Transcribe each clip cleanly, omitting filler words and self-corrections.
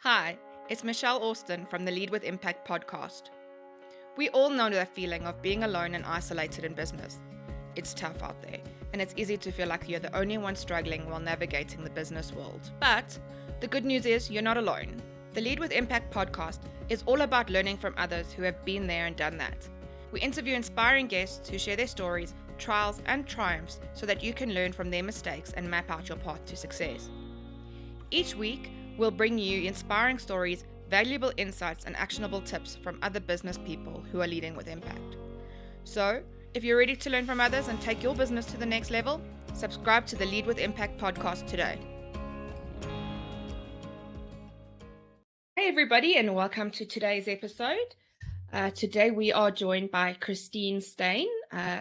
Hi, it's Michelle Austin from the Lead with Impact podcast. We all know that feeling of being alone and isolated in business. It's tough out there, and it's easy to feel like you're the only one struggling while navigating the business world. But the good news is you're not alone. The Lead with Impact podcast is all about learning from others who have been there and done that. We interview inspiring guests who share their stories, trials, and triumphs so that you can learn from their mistakes and map out your path to success. Each week, we'll bring you inspiring stories, valuable insights, and actionable tips from other business people who are leading with impact. So, if you're ready to learn from others and take your business to the next level, subscribe to the Lead with Impact podcast today. Hey everybody, and welcome to today's episode. Today we are joined by Christine Steyn.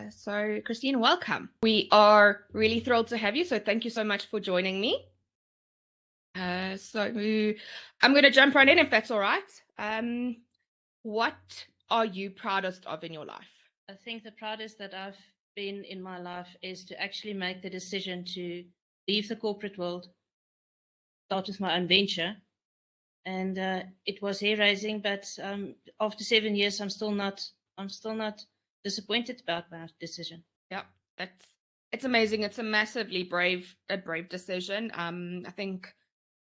So Christine, welcome. We are really thrilled to have you, so thank you so much for joining me. So I'm going to jump right in if that's all right. What are you proudest of in your life? I think the proudest that I've been in my life is to actually make the decision to leave the corporate world, start with my own venture. And it was hair-raising, but after 7 years, I'm still not disappointed about my decision. Yeah, it's amazing. It's a massively brave decision. I think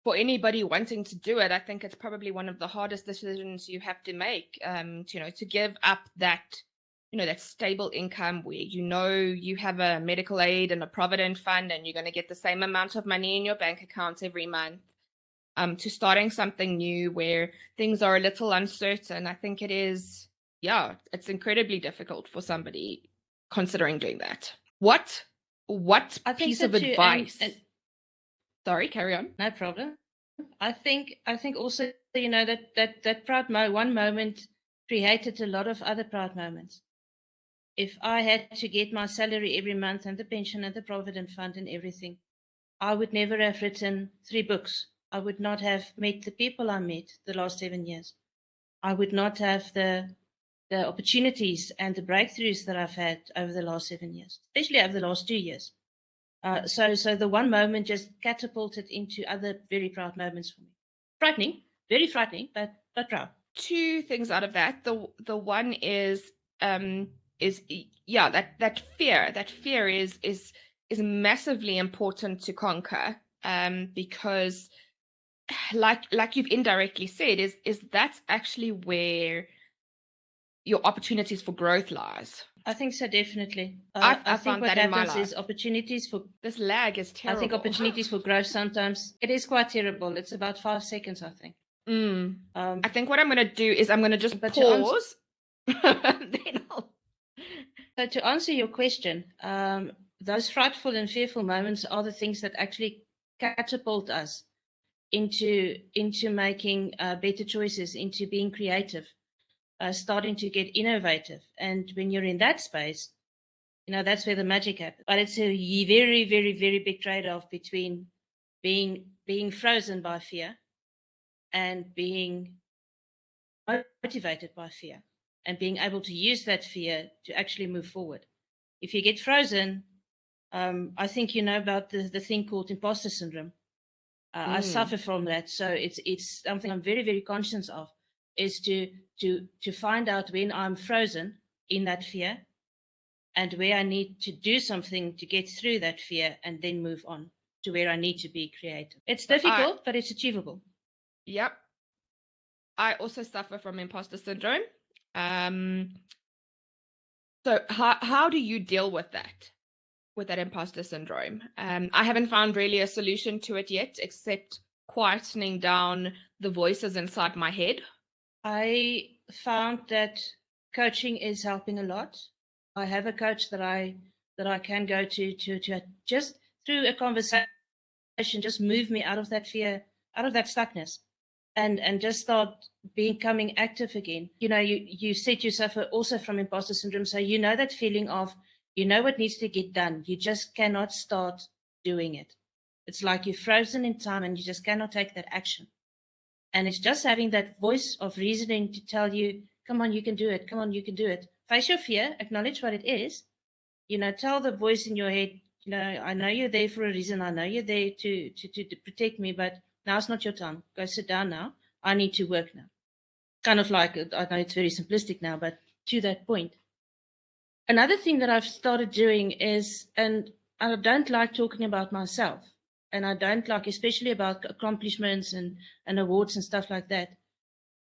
for anybody wanting to do it, I think it's probably one of the hardest decisions you have to make. To give up that, that stable income where you have a medical aid and a provident fund, and you're going to get the same amount of money in your bank account every month. To starting something new where things are a little uncertain. I think it's incredibly difficult for somebody considering doing that. What piece of advice? Sorry, carry on. No problem. I think also, that proud one moment created a lot of other proud moments. If I had to get my salary every month and the pension and the provident fund and everything, I would never have written 3 books. I would not have met the people I met the last 7 years. I would not have the opportunities and the breakthroughs that I've had over the last 7 years, especially over the last 2 years. So the one moment just catapulted into other very proud moments for me. Frightening, very frightening, but proud. 2 things out of that. The one is that fear. That fear is massively important to conquer, because like you've indirectly said, is that's actually where your opportunities for growth lies. I think so, definitely. I think what happens is opportunities for... This lag is terrible. I think opportunities for growth sometimes, it is quite terrible. It's about 5 seconds, I think. I think what I'm going to do is I'm going to just pause. So to answer your question, those frightful and fearful moments are the things that actually catapult us into making better choices, into being creative, starting to get innovative. And when you're in that space, that's where the magic happens. But it's a very, very, very big trade-off between being frozen by fear and being motivated by fear and being able to use that fear to actually move forward. If you get frozen, I think you know about the thing called imposter syndrome. I suffer from that, so it's something I'm very, very conscious of, is to find out when I'm frozen in that fear and where I need to do something to get through that fear and then move on to where I need to be creative. It's difficult, but it's achievable. Yep. I also suffer from imposter syndrome. So how do you deal with that imposter syndrome? I haven't found really a solution to it yet, except quietening down the voices inside my head. I found that coaching is helping a lot. I have a coach that I can go to just through a conversation, just move me out of that fear, out of that stuckness, and just start becoming active again. You said you suffer also from imposter syndrome, so that feeling of what needs to get done. You just cannot start doing it. It's like you're frozen in time and you just cannot take that action. And it's just having that voice of reasoning to tell you, come on, you can do it. Come on, you can do it. Face your fear, acknowledge what it is. Tell the voice in your head, I know you're there for a reason. I know you're there to protect me, but now's not your time. Go sit down now. I need to work now. Kind of like, I know it's very simplistic now, but to that point. Another thing that I've started doing is, and I don't like talking about myself, and I don't like, especially about accomplishments and awards and stuff like that.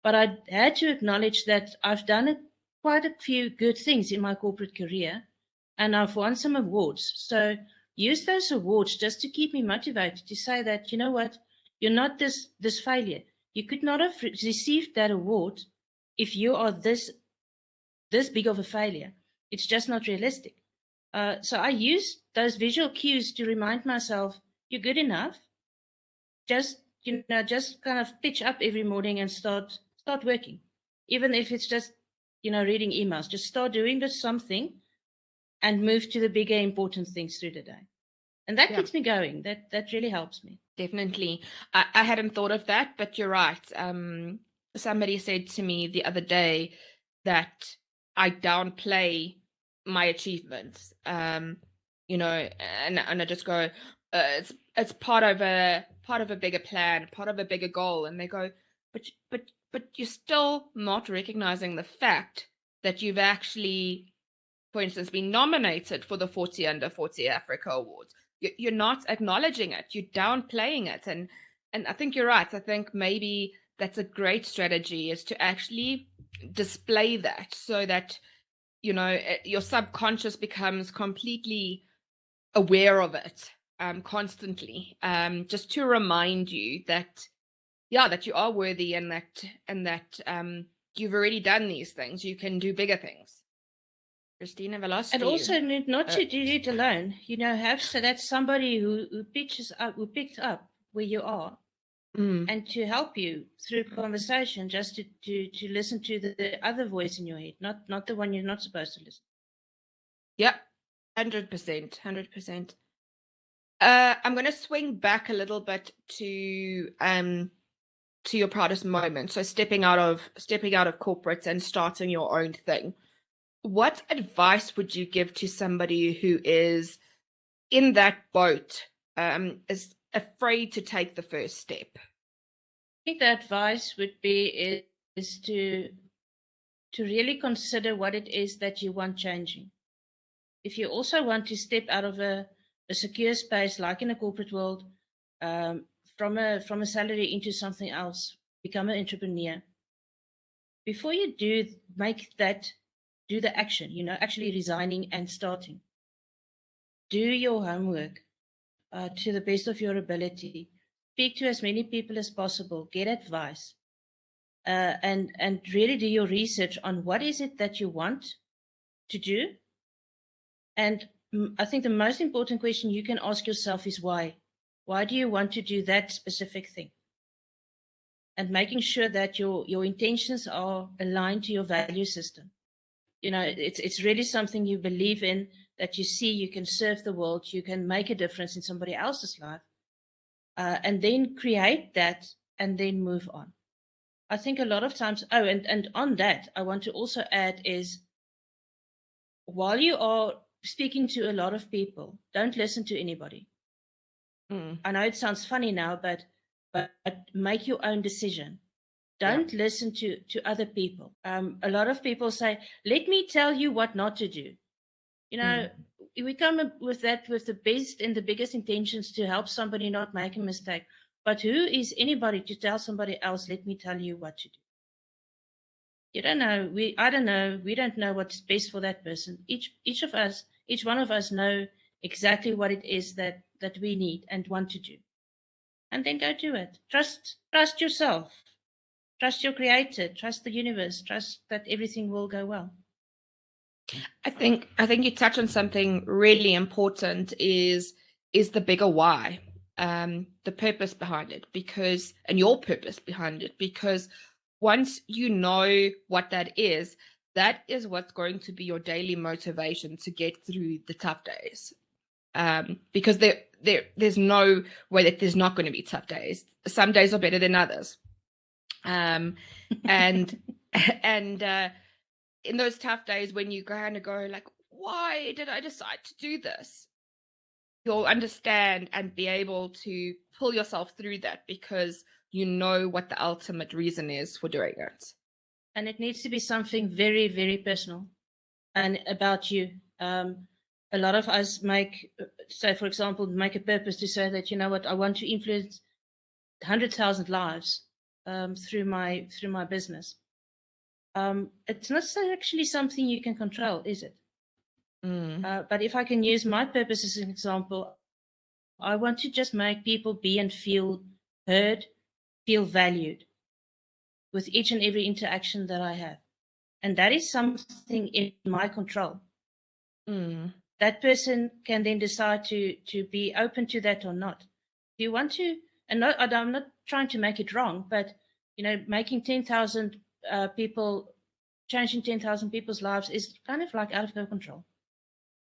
But I had to acknowledge that I've done quite a few good things in my corporate career, and I've won some awards. So use those awards just to keep me motivated to say that, you know what, you're not this failure. You could not have received that award if you are this big of a failure. It's just not realistic. So I use those visual cues to remind myself, you're good enough. Just kind of pitch up every morning and start working. Even if it's just, reading emails, just start doing this something and move to the bigger important things through the day. And that keeps me going. That really helps me. Definitely. I hadn't thought of that, but you're right. Somebody said to me the other day that I downplay my achievements, and I just go, it's part of a bigger plan, part of a bigger goal. And they go, but you're still not recognizing the fact that you've actually, for instance, been nominated for the 40 Under 40 Africa Awards. You're not acknowledging it. You're downplaying it. And I think you're right. I think maybe that's a great strategy, is to actually display that, so that, your subconscious becomes completely aware of it constantly, just to remind you that, that you are worthy, and that you've already done these things. You can do bigger things. Christine, have I lost you? And also not to do it alone. So that's somebody who picked up where you are, and to help you through conversation, just to listen to the other voice in your head, not the one you're not supposed to listen. Yep, 100%. I'm going to swing back a little bit to your proudest moment. So stepping out of corporates and starting your own thing. What advice would you give to somebody who is in that boat, is afraid to take the first step? I think the advice would be is to really consider what it is that you want changing. If you also want to step out of a secure space, like in a corporate world, from a salary into something else, become an entrepreneur. Before you do the action, actually resigning and starting. Do your homework to the best of your ability. Speak to as many people as possible. Get advice. And really do your research on what is it that you want to do. And I think the most important question you can ask yourself is why. Why do you want to do that specific thing? And making sure that your intentions are aligned to your value system. It's really something you believe in, that you see you can serve the world, you can make a difference in somebody else's life, and then create that and then move on. I think a lot of times, and on that, I want to also add is, while you are speaking to a lot of people, don't listen to anybody. I know it sounds funny now, but make your own decision. Don't listen to other people. A lot of people say, let me tell you what not to do. We come up with that with the best and the biggest intentions to help somebody not make a mistake. But who is anybody to tell somebody else, let me tell you what to do? You don't know. I don't know. We don't know what's best for that person. Each one of us know exactly what it is that we need and want to do. And then go do it. Trust yourself. Trust your creator, trust the universe, trust that everything will go well. I think you touch on something really important, is the bigger why, the purpose behind it, and your purpose behind it, because once you know what that is what's going to be your daily motivation to get through the tough days. Because there's no way that there's not going to be tough days. Some days are better than others. And in those tough days when you kind of go like, why did I decide to do this? you'll understand and be able to pull yourself through that because you know what the ultimate reason is for doing it. And it needs to be something very, very personal and about you. A lot of us make, say, for example, make a purpose to say that, you know what, I want to influence 100,000 lives through my business. It's not actually something you can control, is it? But if I can use my purpose as an example, I want to just make people be and feel heard, feel valued with each and every interaction that I have. And that is something in my control. That person can then decide to be open to that or not. Do you want to, and no, I'm not trying to make it wrong, but, you know, making 10,000 people, changing 10,000 people's lives is kind of like out of your control.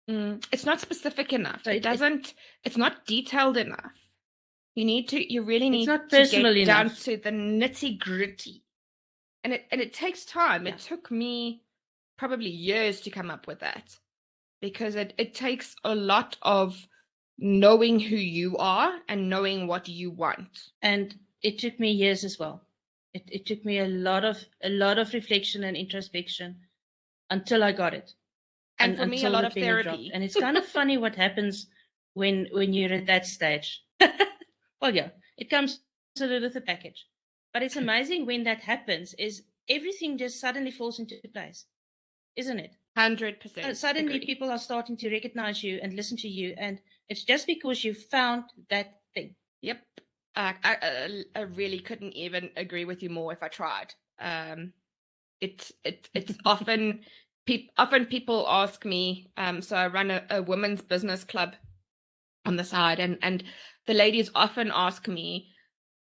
It's not specific enough. So it's not detailed enough. You really need to get down to the nitty gritty. And it takes time. Yeah. It took me probably years to come up with that because it takes a lot of knowing who you are and knowing what you want. And it took me years as well. It took me a lot of reflection and introspection until I got it. And for me, a lot of therapy. Dropped. And it's kind of funny what happens when you're at that stage. Well, yeah, it comes with a package. But it's amazing when that happens, is everything just suddenly falls into place, isn't it? 100%. Suddenly people are starting to recognize you and listen to you. And it's just because you found that thing. Yep. I really couldn't even agree with you more if I tried. It's often people ask me, so I run a women's business club on the side, and the ladies often ask me,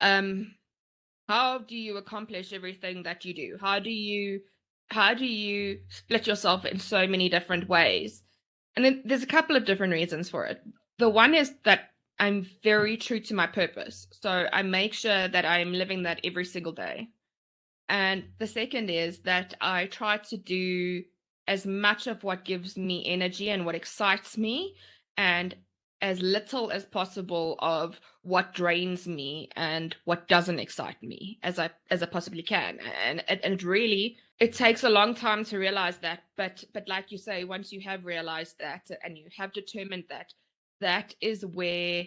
how do you accomplish everything that you do? How do you split yourself in so many different ways? And then there's a couple of different reasons for it. The one is that I'm very true to my purpose. So I make sure that I'm living that every single day. And the second is that I try to do as much of what gives me energy and what excites me, and as little as possible of what drains me and what doesn't excite me as I possibly can. And it takes a long time to realize that, but like you say, once you have realized that and you have determined that is where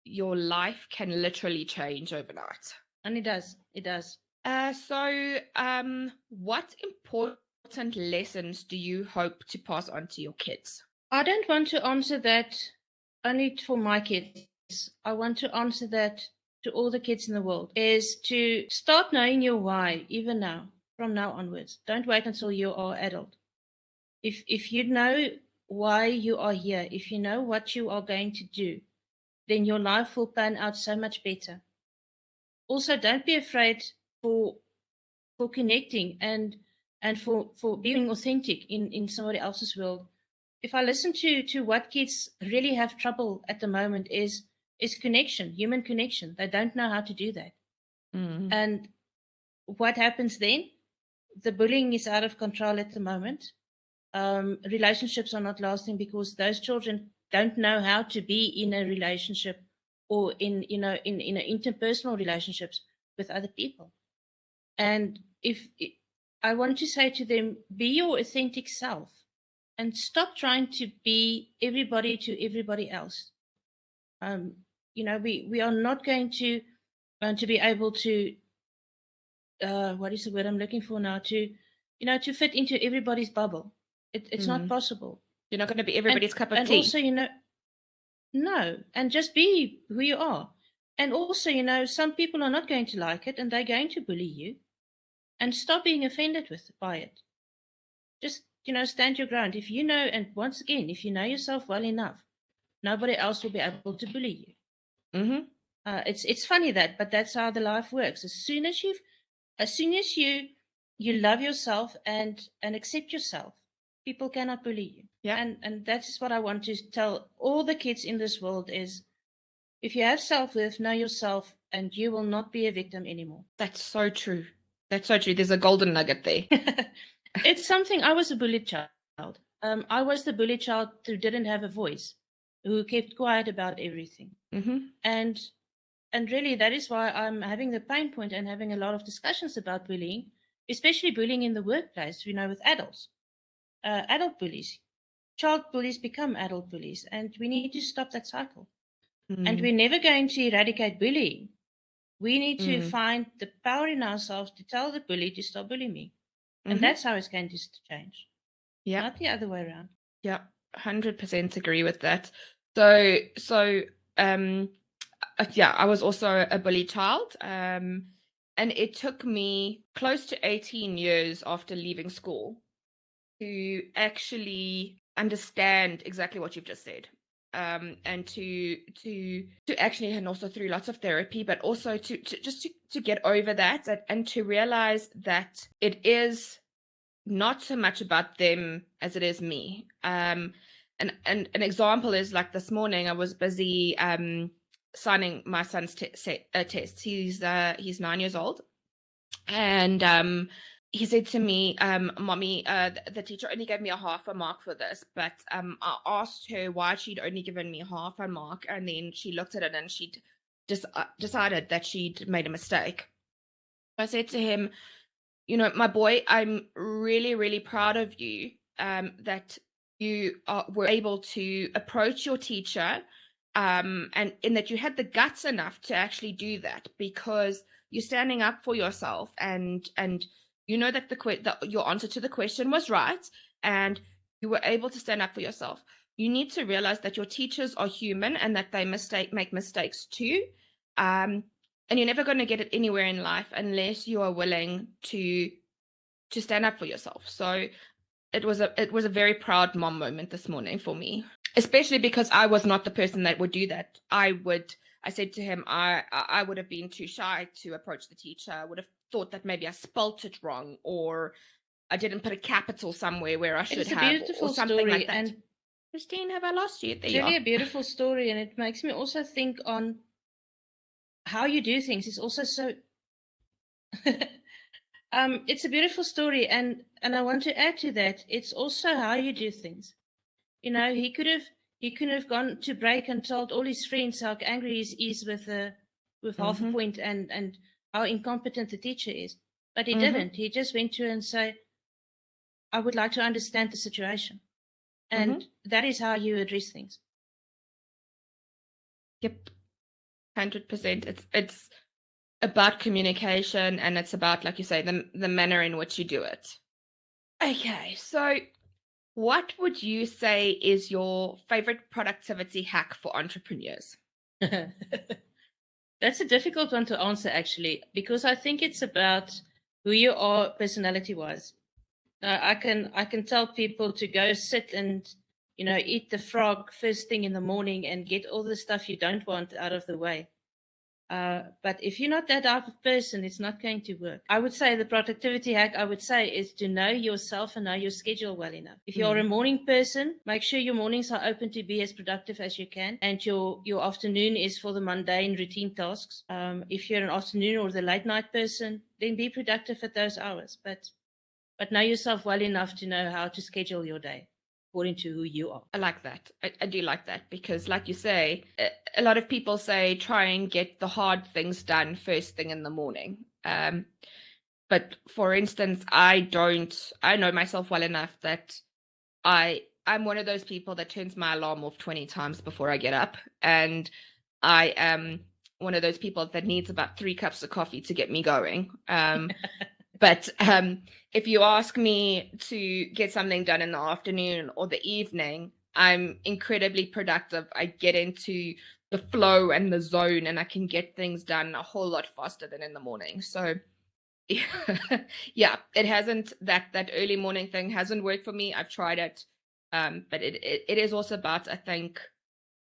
your life can literally change overnight. And it does. So what important lessons do you hope to pass on to your kids? I don't want to answer that only for my kids. I want to answer that to all the kids in the world, is to start knowing your why, even now, from now onwards. Don't wait until you are adult. If you know why you are here, if you know what you are going to do, then your life will pan out so much better. Also, don't be afraid for connecting and for being authentic in somebody else's world. If I listen to what kids really have trouble at the moment is connection, human connection. They don't know how to do that. And what happens then? The bullying is out of control at the moment. Relationships are not lasting because those children don't know how to be in a relationship or in interpersonal relationships with other people. And if I want to say to them, be your authentic self and stop trying to be everybody to everybody else. We are not going to be able to what is the word I'm looking for now, to fit into everybody's bubble. It's not possible. You're not going to be everybody's cup of tea. And also, no, and just be who you are. And also, some people are not going to like it and they're going to bully you. And stop being offended by it. Just, stand your ground. If you know, and once again, if you know yourself well enough, nobody else will be able to bully you. Mm-hmm. It's funny but that's how the life works. As soon as you love yourself and accept yourself, people cannot bully you. Yeah. And that's what I want to tell all the kids in this world is, if you have self-worth, know yourself, and you will not be a victim anymore. That's so true. That's so true. There's a golden nugget there. It's something. I was a bullied child. I was the bullied child who didn't have a voice. who kept quiet about everything. And really, that is why I'm having the pain point and having a lot of discussions about bullying, especially bullying in the workplace, with adults. Adult bullies. Child bullies become adult bullies, and we need to stop that cycle. And we're never going to eradicate bullying. We need to find the power in ourselves to tell the bully to stop bullying me. And that's how it's going to change. Yeah. Not the other way around. Yeah, 100% agree with that. So yeah, I was also a bullied child. And it took me close to 18 years after leaving school to actually understand exactly what you've just said. And to actually, and also through lots of therapy, but also to get over that and to realize that it is not so much about them as it is me. And an example is, like, this morning I was busy signing my son's tests. He's 9 years old, and he said to me, "Mommy, the teacher only gave me a half a mark for this." But I asked her why she'd only given me half a mark, and then she looked at it and she'd just decided that she'd made a mistake. I said to him, "My boy, I'm really, really proud of you, that you were able to approach your teacher, and in that you had the guts enough to actually do that, because you're standing up for yourself, and you know that your answer to the question was right, and you were able to stand up for yourself. You need to realize that your teachers are human and that they make mistakes too. And you're never going to get it anywhere in life unless you are willing to stand up for yourself." So it was a very proud mom moment this morning for me, especially because I was not the person that would do that. I said to him, I would have been too shy to approach the teacher. I would have thought that maybe I spelt it wrong, or I didn't put a capital somewhere where I should have, or something like that. And Christine, have I lost you? It's really a beautiful story, and it makes me also think on how you do things. It's also so it's a beautiful story, and I want to add to that, it's also how you do things. He could have gone to break and told all his friends how angry he is with half a point and how incompetent the teacher is, but he didn't. He just went to her and said, "I would like to understand the situation," and that is how you address things. Yep, 100%. It's about communication, and it's about, like you say, the manner in which you do it. Okay, so what would you say is your favorite productivity hack for entrepreneurs? That's a difficult one to answer, actually, because I think it's about who you are personality-wise. I can tell people to go sit and eat the frog first thing in the morning and get all the stuff you don't want out of the way. But if you're not that type of person, it's not going to work. I would say the productivity hack, is to know yourself and know your schedule well enough. If you're a morning person, make sure your mornings are open to be as productive as you can, and your afternoon is for the mundane routine tasks. If you're an afternoon or the late night person, then be productive at those hours. But know yourself well enough to know how to schedule your day according to who you are. I like that. I do like that, because, like you say, a lot of people say try and get the hard things done first thing in the morning. But for instance, I know myself well enough that I'm one of those people that turns my alarm off 20 times before I get up. And I am one of those people that needs about 3 cups of coffee to get me going. But if you ask me to get something done in the afternoon or the evening, I'm incredibly productive. I get into the flow and the zone, and I can get things done a whole lot faster than in the morning. So yeah, it hasn't, that early morning thing hasn't worked for me. I've tried it. But it is also about, I think,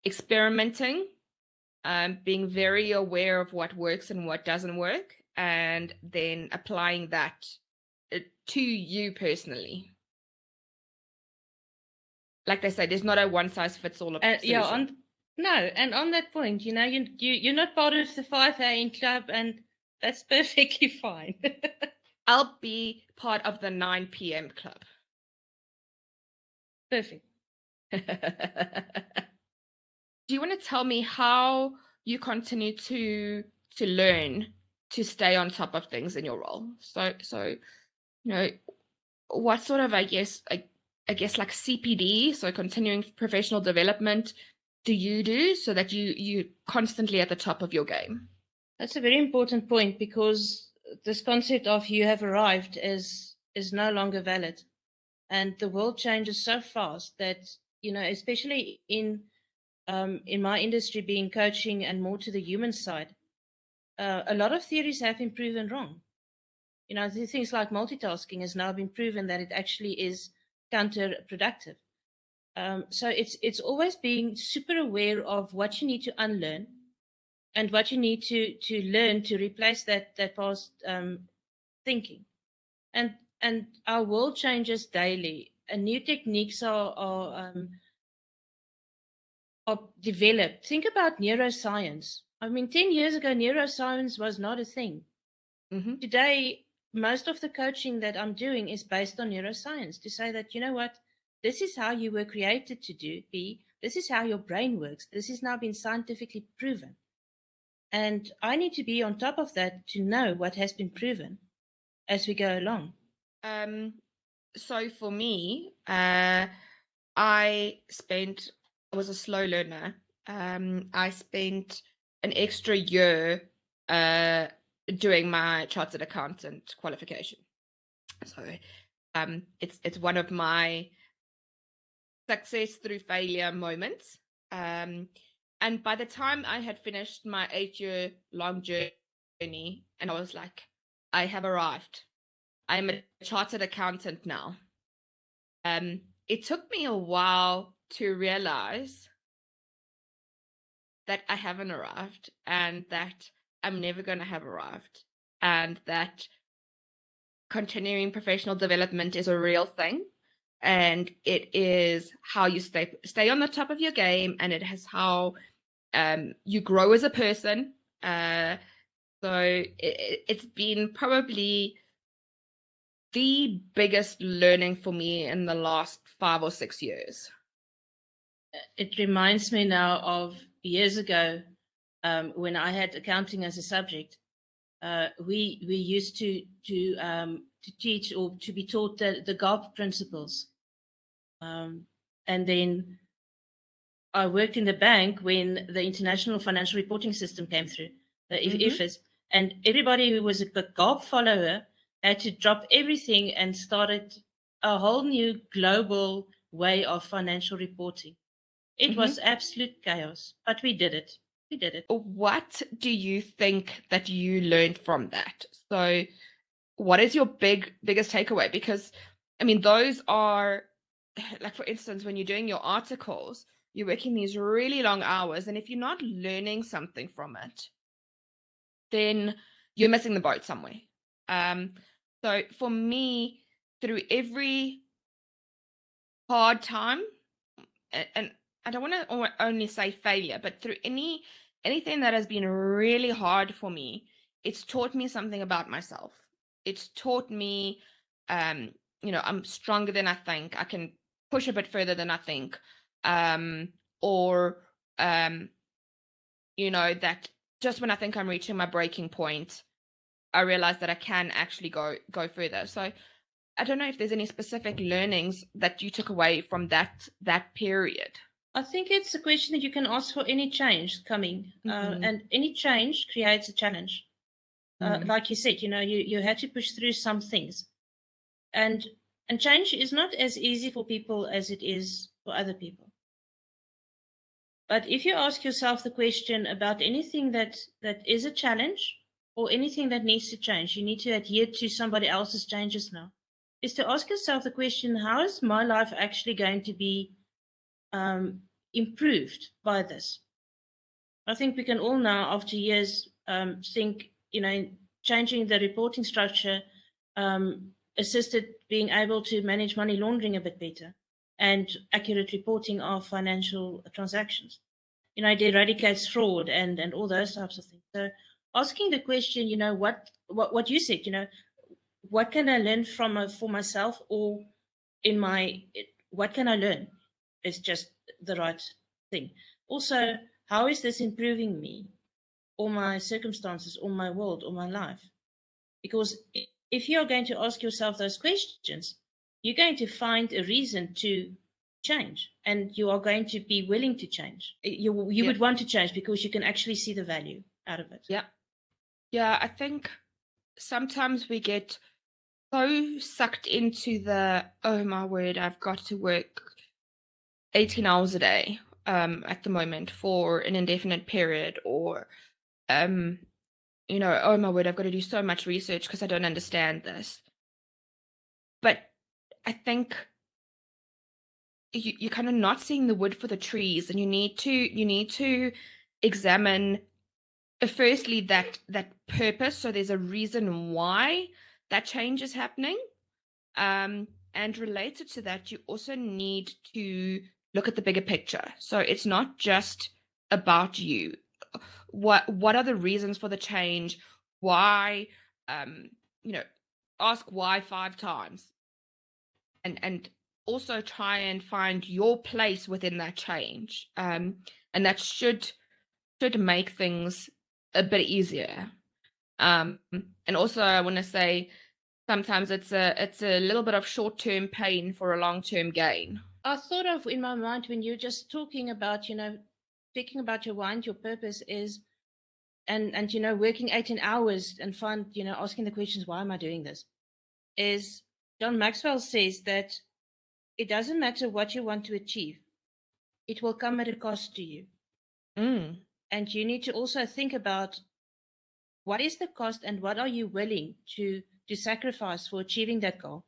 experimenting, being very aware of what works and what doesn't work, and then applying that to you personally. Like they say, there's not a one size fits all solution. And on that point, you're not part of the 5 a.m. club, and that's perfectly fine. I'll be part of the 9 p.m. club. Perfect. do you want to tell me how you continue to learn to stay on top of things in your role? So you know, what sort of, I guess like CPD, so continuing professional development, do you do so that you constantly at the top of your game? That's a very important point, because this concept of you have arrived is no longer valid. And the world changes so fast that, especially in my industry, being coaching and more to the human side, a lot of theories have been proven wrong. Things like multitasking has now been proven that it actually is counterproductive. So it's always being super aware of what you need to unlearn and what you need to learn to replace that past thinking. And our world changes daily, and new techniques are developed. Think about neuroscience. I mean, 10 years ago, neuroscience was not a thing. Mm-hmm. Today, most of the coaching that I'm doing is based on neuroscience, to say that, you know what, this is how you were created to be. This is how your brain works. This has now been scientifically proven. And I need to be on top of that to know what has been proven as we go along. So for me, I was a slow learner. I spent an extra year doing my chartered accountant qualification. So it's one of my success through failure moments. And by the time I had finished my 8-year long journey, and I was like, I have arrived. I'm a chartered accountant now. It took me a while to realize that I haven't arrived, and that I'm never going to have arrived, and that continuing professional development is a real thing, and it is how you stay on the top of your game, and it is how you grow as a person. So it's been probably the biggest learning for me in the last 5 or 6 years. It reminds me now of years ago, when I had accounting as a subject. We used to teach, or to be taught, the GARP principles. And then I worked in the bank when the International Financial Reporting System came through, the IFRS, and everybody who was a GARP follower had to drop everything and started a whole new global way of financial reporting. It was absolute chaos, but we did it. We did it. What do you think that you learned from that? So what is your biggest takeaway? Because, I mean, those are, like, for instance, when you're doing your articles, you're working these really long hours, and if you're not learning something from it, then you're missing the boat somewhere. So for me, through every hard time, and I don't want to only say failure, but through anything that has been really hard for me, it's taught me something about myself. It's taught me, I'm stronger than I think. I can push a bit further than I think. That just when I think I'm reaching my breaking point, I realize that I can actually go further. So I don't know if there's any specific learnings that you took away from that period. I think it's a question that you can ask for any change coming, and any change creates a challenge. Like you said, you had to push through some things, and change is not as easy for people as it is for other people. But if you ask yourself the question about anything that is a challenge, or anything that needs to change, you need to adhere to somebody else's changes now, is to ask yourself the question, how is my life actually going to be improved by this? I think we can all now, after years, think, changing the reporting structure assisted being able to manage money laundering a bit better, and accurate reporting of financial transactions. It eradicates fraud and all those types of things. So asking the question, what you said, what can I learn for myself, or what can I learn, is just the right thing. Also, how is this improving me or my circumstances or my world or my life? Because if you're going to ask yourself those questions, you're going to find a reason to change, and you are going to be willing to change. You would want to change because you can actually see the value out of it. Yeah, I think sometimes we get so sucked into the, oh my word, I've got to work 18 hours a day at the moment for an indefinite period, or oh my word, I've got to do so much research because I don't understand this. But I think you're kind of not seeing the wood for the trees, and you need to examine firstly that purpose. So there's a reason why that change is happening. And related to that, you also need to look at the bigger picture. So it's not just about you. What are the reasons for the change? Why? Ask why 5 times, and also try and find your place within that change. And that should make things a bit easier. And also, I want to say, sometimes it's a little bit of short-term pain for a long-term gain. I thought of in my mind when you're just talking about, thinking about your why and your purpose is, and working 18 hours and asking the questions, why am I doing this? Is John Maxwell says that it doesn't matter what you want to achieve, it will come at a cost to you. And you need to also think about what is the cost and what are you willing to sacrifice for achieving that goal.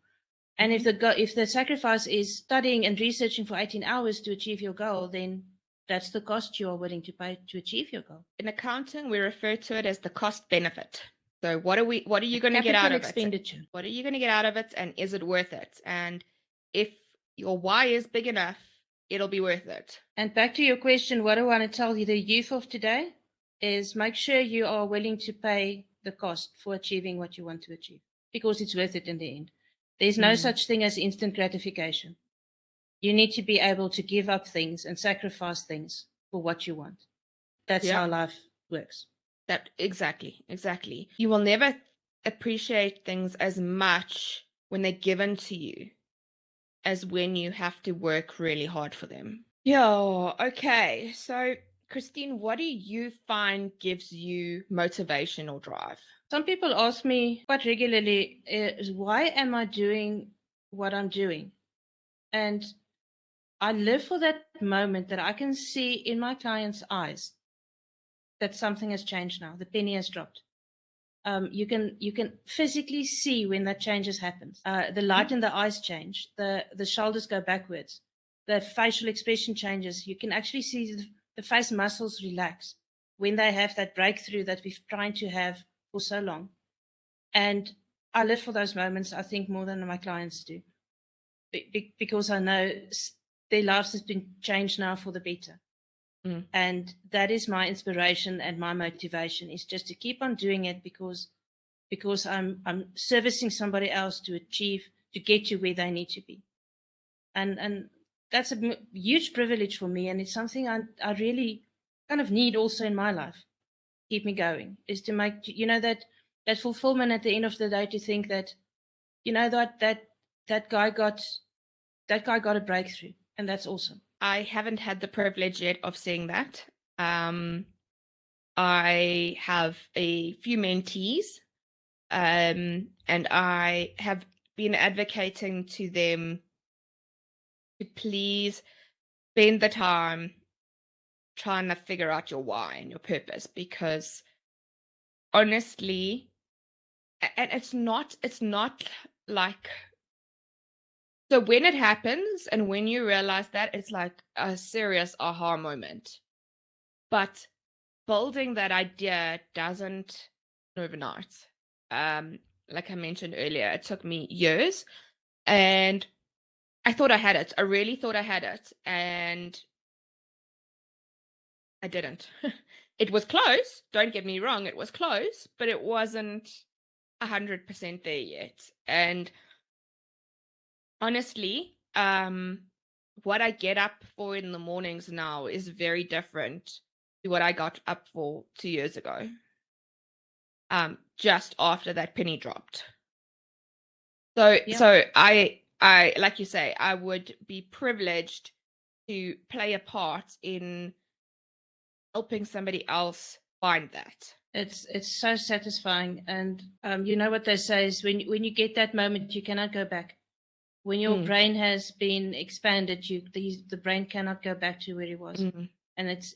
And if the sacrifice is studying and researching for 18 hours to achieve your goal, then that's the cost you are willing to pay to achieve your goal. In accounting, we refer to it as the cost benefit. So what are you going to get out of expenditure. It? What are you going to get out of it, and is it worth it? And if your why is big enough, it'll be worth it. And back to your question, what I want to tell you, the youth of today, is make sure you are willing to pay the cost for achieving what you want to achieve, because it's worth it in the end. There's no such thing as instant gratification. You need to be able to give up things and sacrifice things for what you want. That's how life works. Exactly. You will never appreciate things as much when they're given to you as when you have to work really hard for them. Yeah, okay. So, Christine, what do you find gives you motivation or drive? Some people ask me quite regularly, why am I doing what I'm doing? And I live for that moment that I can see in my client's eyes that something has changed now. The penny has dropped. You can physically see when that change has happened. The light in the eyes change. The shoulders go backwards. The facial expression changes. You can actually see the face muscles relax when they have that breakthrough that we've tried to have for so long. And I live for those moments, I think, more than my clients do, because I know their lives has been changed now for the better. And that is my inspiration and my motivation, is just to keep on doing it because I'm servicing somebody else to get to where they need to be. And that's a huge privilege for me, and it's something I really kind of need also in my life. Keep me going, is to make, that fulfillment at the end of the day, to think that, that guy got a breakthrough, and that's awesome. I haven't had the privilege yet of seeing that. I have a few mentees, and I have been advocating to them to please spend the time trying to figure out your why and your purpose, because honestly, and it's not like, so when it happens and when you realize that, it's like a serious aha moment. But building that idea doesn't overnight. Like I mentioned earlier, it took me years, and I thought I had it. I really thought I had it, and I didn't. It was close. Don't get me wrong. It was close, but it wasn't 100% there yet. And honestly, what I get up for in the mornings now is very different to what I got up for 2 years ago. Just after that penny dropped. So Yeah. so I like you say, I would be privileged to play a part in helping somebody else find that. It's so satisfying, and you know what they say is when you get that moment, you cannot go back. When your brain has been expanded, the brain cannot go back to where it was, and it's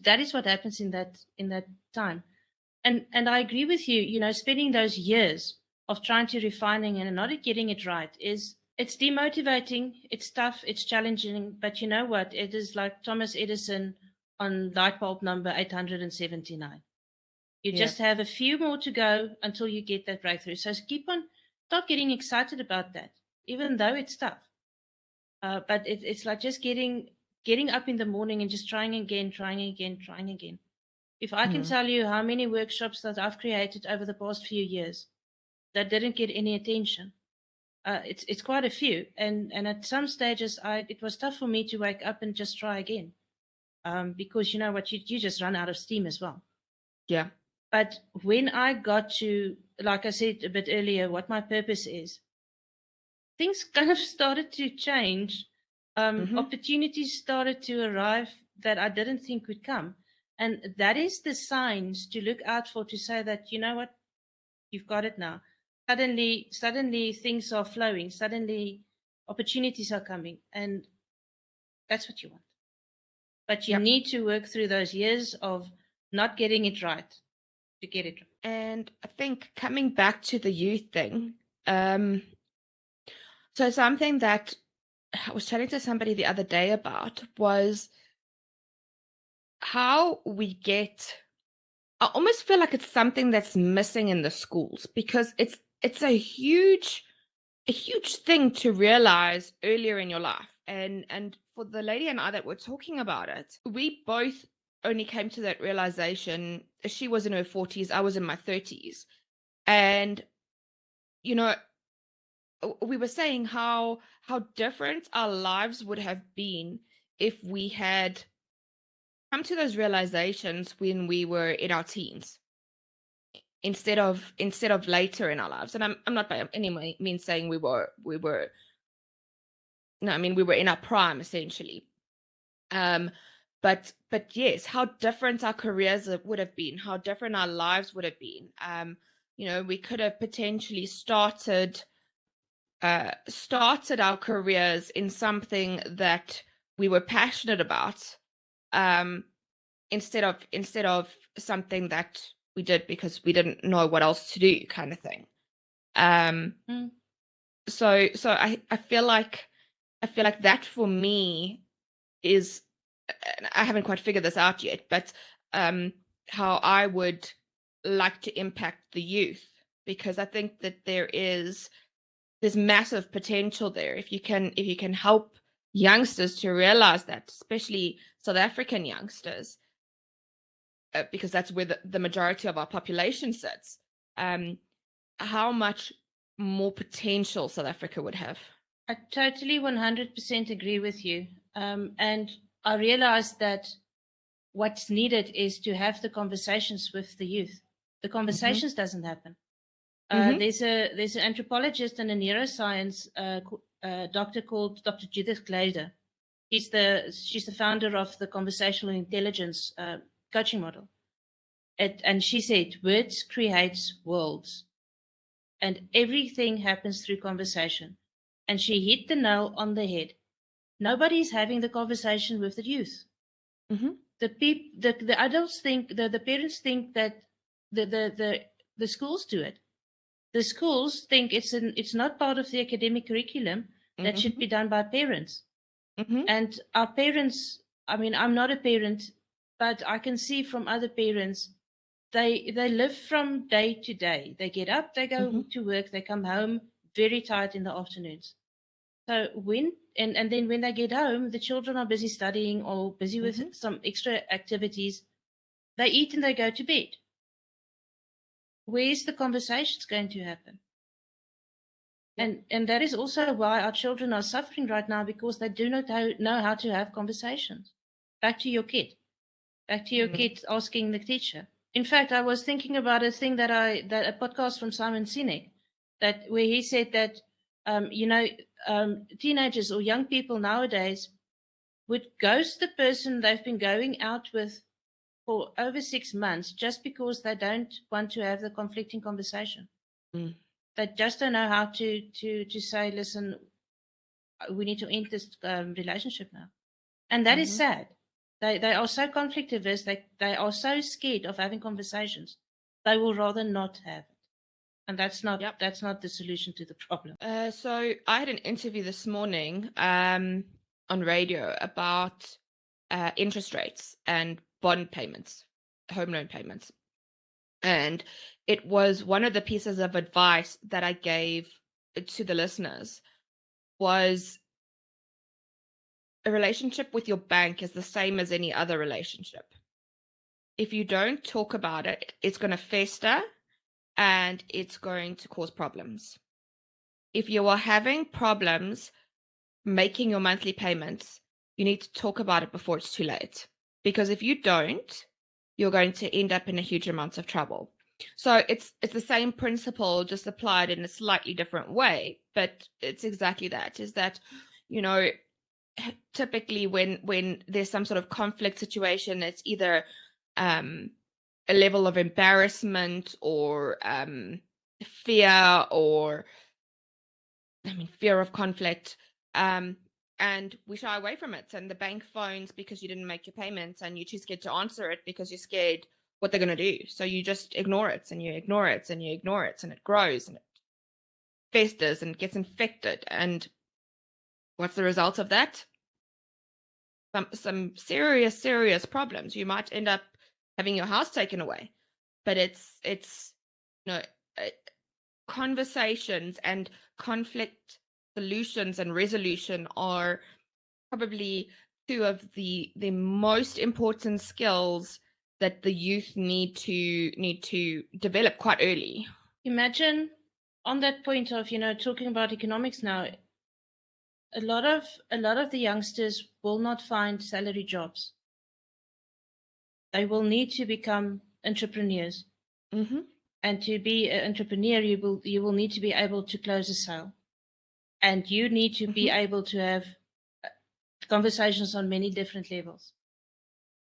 that is what happens in that time. And I agree with you. You know, spending those years of trying to refining and not getting it right it's demotivating. It's tough. It's challenging. But you know what? It is like Thomas Edison on light bulb number 879. You just have a few more to go until you get that breakthrough. So stop getting excited about that, even though it's tough. But it's like just getting up in the morning and just trying again. If I can tell you how many workshops that I've created over the past few years that didn't get any attention, it's quite a few. And at some stages, it was tough for me to wake up and just try again, because you know what, you just run out of steam as well. Yeah. But when I got to, like I said a bit earlier, what my purpose is, things kind of started to change. Opportunities started to arrive that I didn't think would come. And that is the signs to look out for, to say that, you know what, you've got it now. Suddenly things are flowing. Suddenly opportunities are coming. And that's what you want. But you need to work through those years of not getting it right to get it right. And I think coming back to the youth thing, so something that I was chatting to somebody the other day about was how we get, I almost feel like it's something that's missing in the schools, because it's a huge thing to realize earlier in your life. And for the lady and I that were talking about it, we both only came to that realization. She was in her 40s, I was in my 30s. And, you know, we were saying how different our lives would have been if we had come to those realizations when we were in our teens, instead of later in our lives. And I'm not by any means saying we were no, I mean, we were in our prime, essentially. But yes, how different our careers would have been, how different our lives would have been. You know, we could have potentially started our careers in something that we were passionate about, instead of something that we did because we didn't know what else to do, kind of thing. So I feel like that for me is, I haven't quite figured this out yet, but how I would like to impact the youth, because I think that there's massive potential there if you can help youngsters to realize that, especially South African youngsters, because that's where the majority of our population sits, how much more potential South Africa would have. I totally 100% agree with you. And I realized that what's needed is to have the conversations with the youth. The conversations doesn't happen. There's an anthropologist and a neuroscience doctor called Dr. Judith Glader. She's the founder of the conversational intelligence coaching model. And she said, words creates worlds. And everything happens through conversation. And she hit the nail on the head. Nobody's having the conversation with the youth. The adults think, the parents think that the schools do it. The schools think it's not part of the academic curriculum. That should be done by parents. And our parents, I mean, I'm not a parent, but I can see from other parents, they live from day to day. They get up, they go to work, they come home very tired in the afternoons. So and then when they get home, the children are busy studying or busy with some extra activities. They eat and they go to bed. Where's the conversations going to happen? And that is also why our children are suffering right now, because they do not know how to have conversations. Back to your kid asking the teacher. In fact, I was thinking about a thing that a podcast from Simon Sinek, where he said that teenagers or young people nowadays would ghost the person they've been going out with for over 6 months just because they don't want to have the conflicting conversation. They just don't know how to say, listen, we need to end this relationship now. And that is sad. They are so conflict averse. They are so scared of having conversations. They will rather not have it. And that's not the solution to the problem. So I had an interview this morning on radio about interest rates and bond payments, home loan payments. And it was one of the pieces of advice that I gave to the listeners was a relationship with your bank is the same as any other relationship. If you don't talk about it, it's going to fester and it's going to cause problems. If you are having problems making your monthly payments, you need to talk about it before it's too late. Because if you don't, you're going to end up in a huge amount of trouble. So it's the same principle, just applied in a slightly different way, but it's exactly that, is that, typically when there's some sort of conflict situation, it's either a level of embarrassment or fear or fear of conflict, and we shy away from it, and the bank phones because you didn't make your payments and you're too scared to answer it because you're scared what they're going to do, so you just ignore it and you ignore it and you ignore it, and it grows and it festers and gets infected. And what's the result of that? Some serious problems. You might end up having your house taken away. But it's conversations and conflict solutions and resolution are probably two of the most important skills that the youth need to develop quite early. Imagine on that point of talking about economics now, a lot of the youngsters will not find salary jobs. They will need to become entrepreneurs. And to be an entrepreneur, you will need to be able to close a sale, and you need to be able to have conversations on many different levels.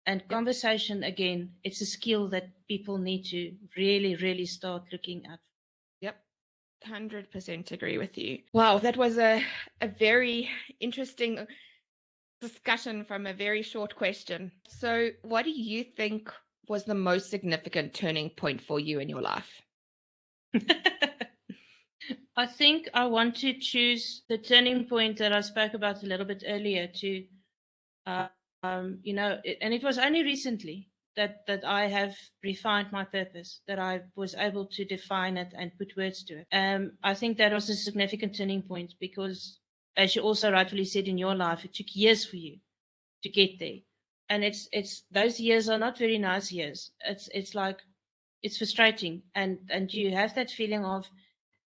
And conversation, again, it's a skill that people need to really, really start looking at. 100% agree with you. Wow, that was a very interesting discussion from a very short question. So what do you think was the most significant turning point for you in your life? I think I want to choose the turning point that I spoke about a little bit earlier to, and it was only recently that I have refined my purpose, that I was able to define it and put words to it. I think that was a significant turning point because, as you also rightfully said in your life, it took years for you to get there. And it's those years are not very nice years. It's like, it's frustrating. And you have that feeling of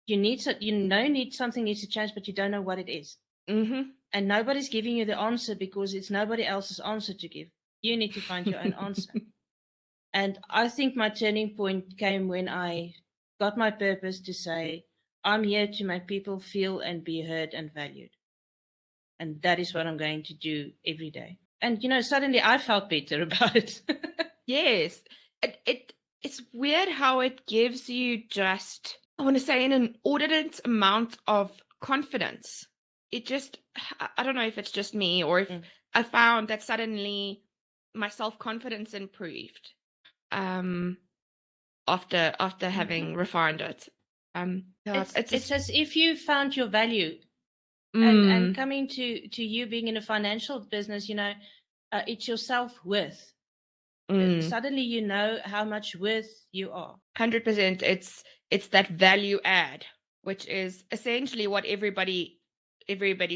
something needs to change, but you don't know what it is. And nobody's giving you the answer because it's nobody else's answer to give. You need to find your own answer. And I think my turning point came when I got my purpose to say, I'm here to make people feel and be heard and valued. And that is what I'm going to do every day. And, suddenly I felt better about it. Yes. It's weird how it gives you just, I want to say, an inordinate amount of confidence. It just, I don't know if it's just me or if I found that suddenly my self-confidence improved after having refined it. It's as if you found your value. And coming to you being in a financial business, it's your self-worth. Suddenly you know how much worth you are. 100%. It's that value add, which is essentially what everybody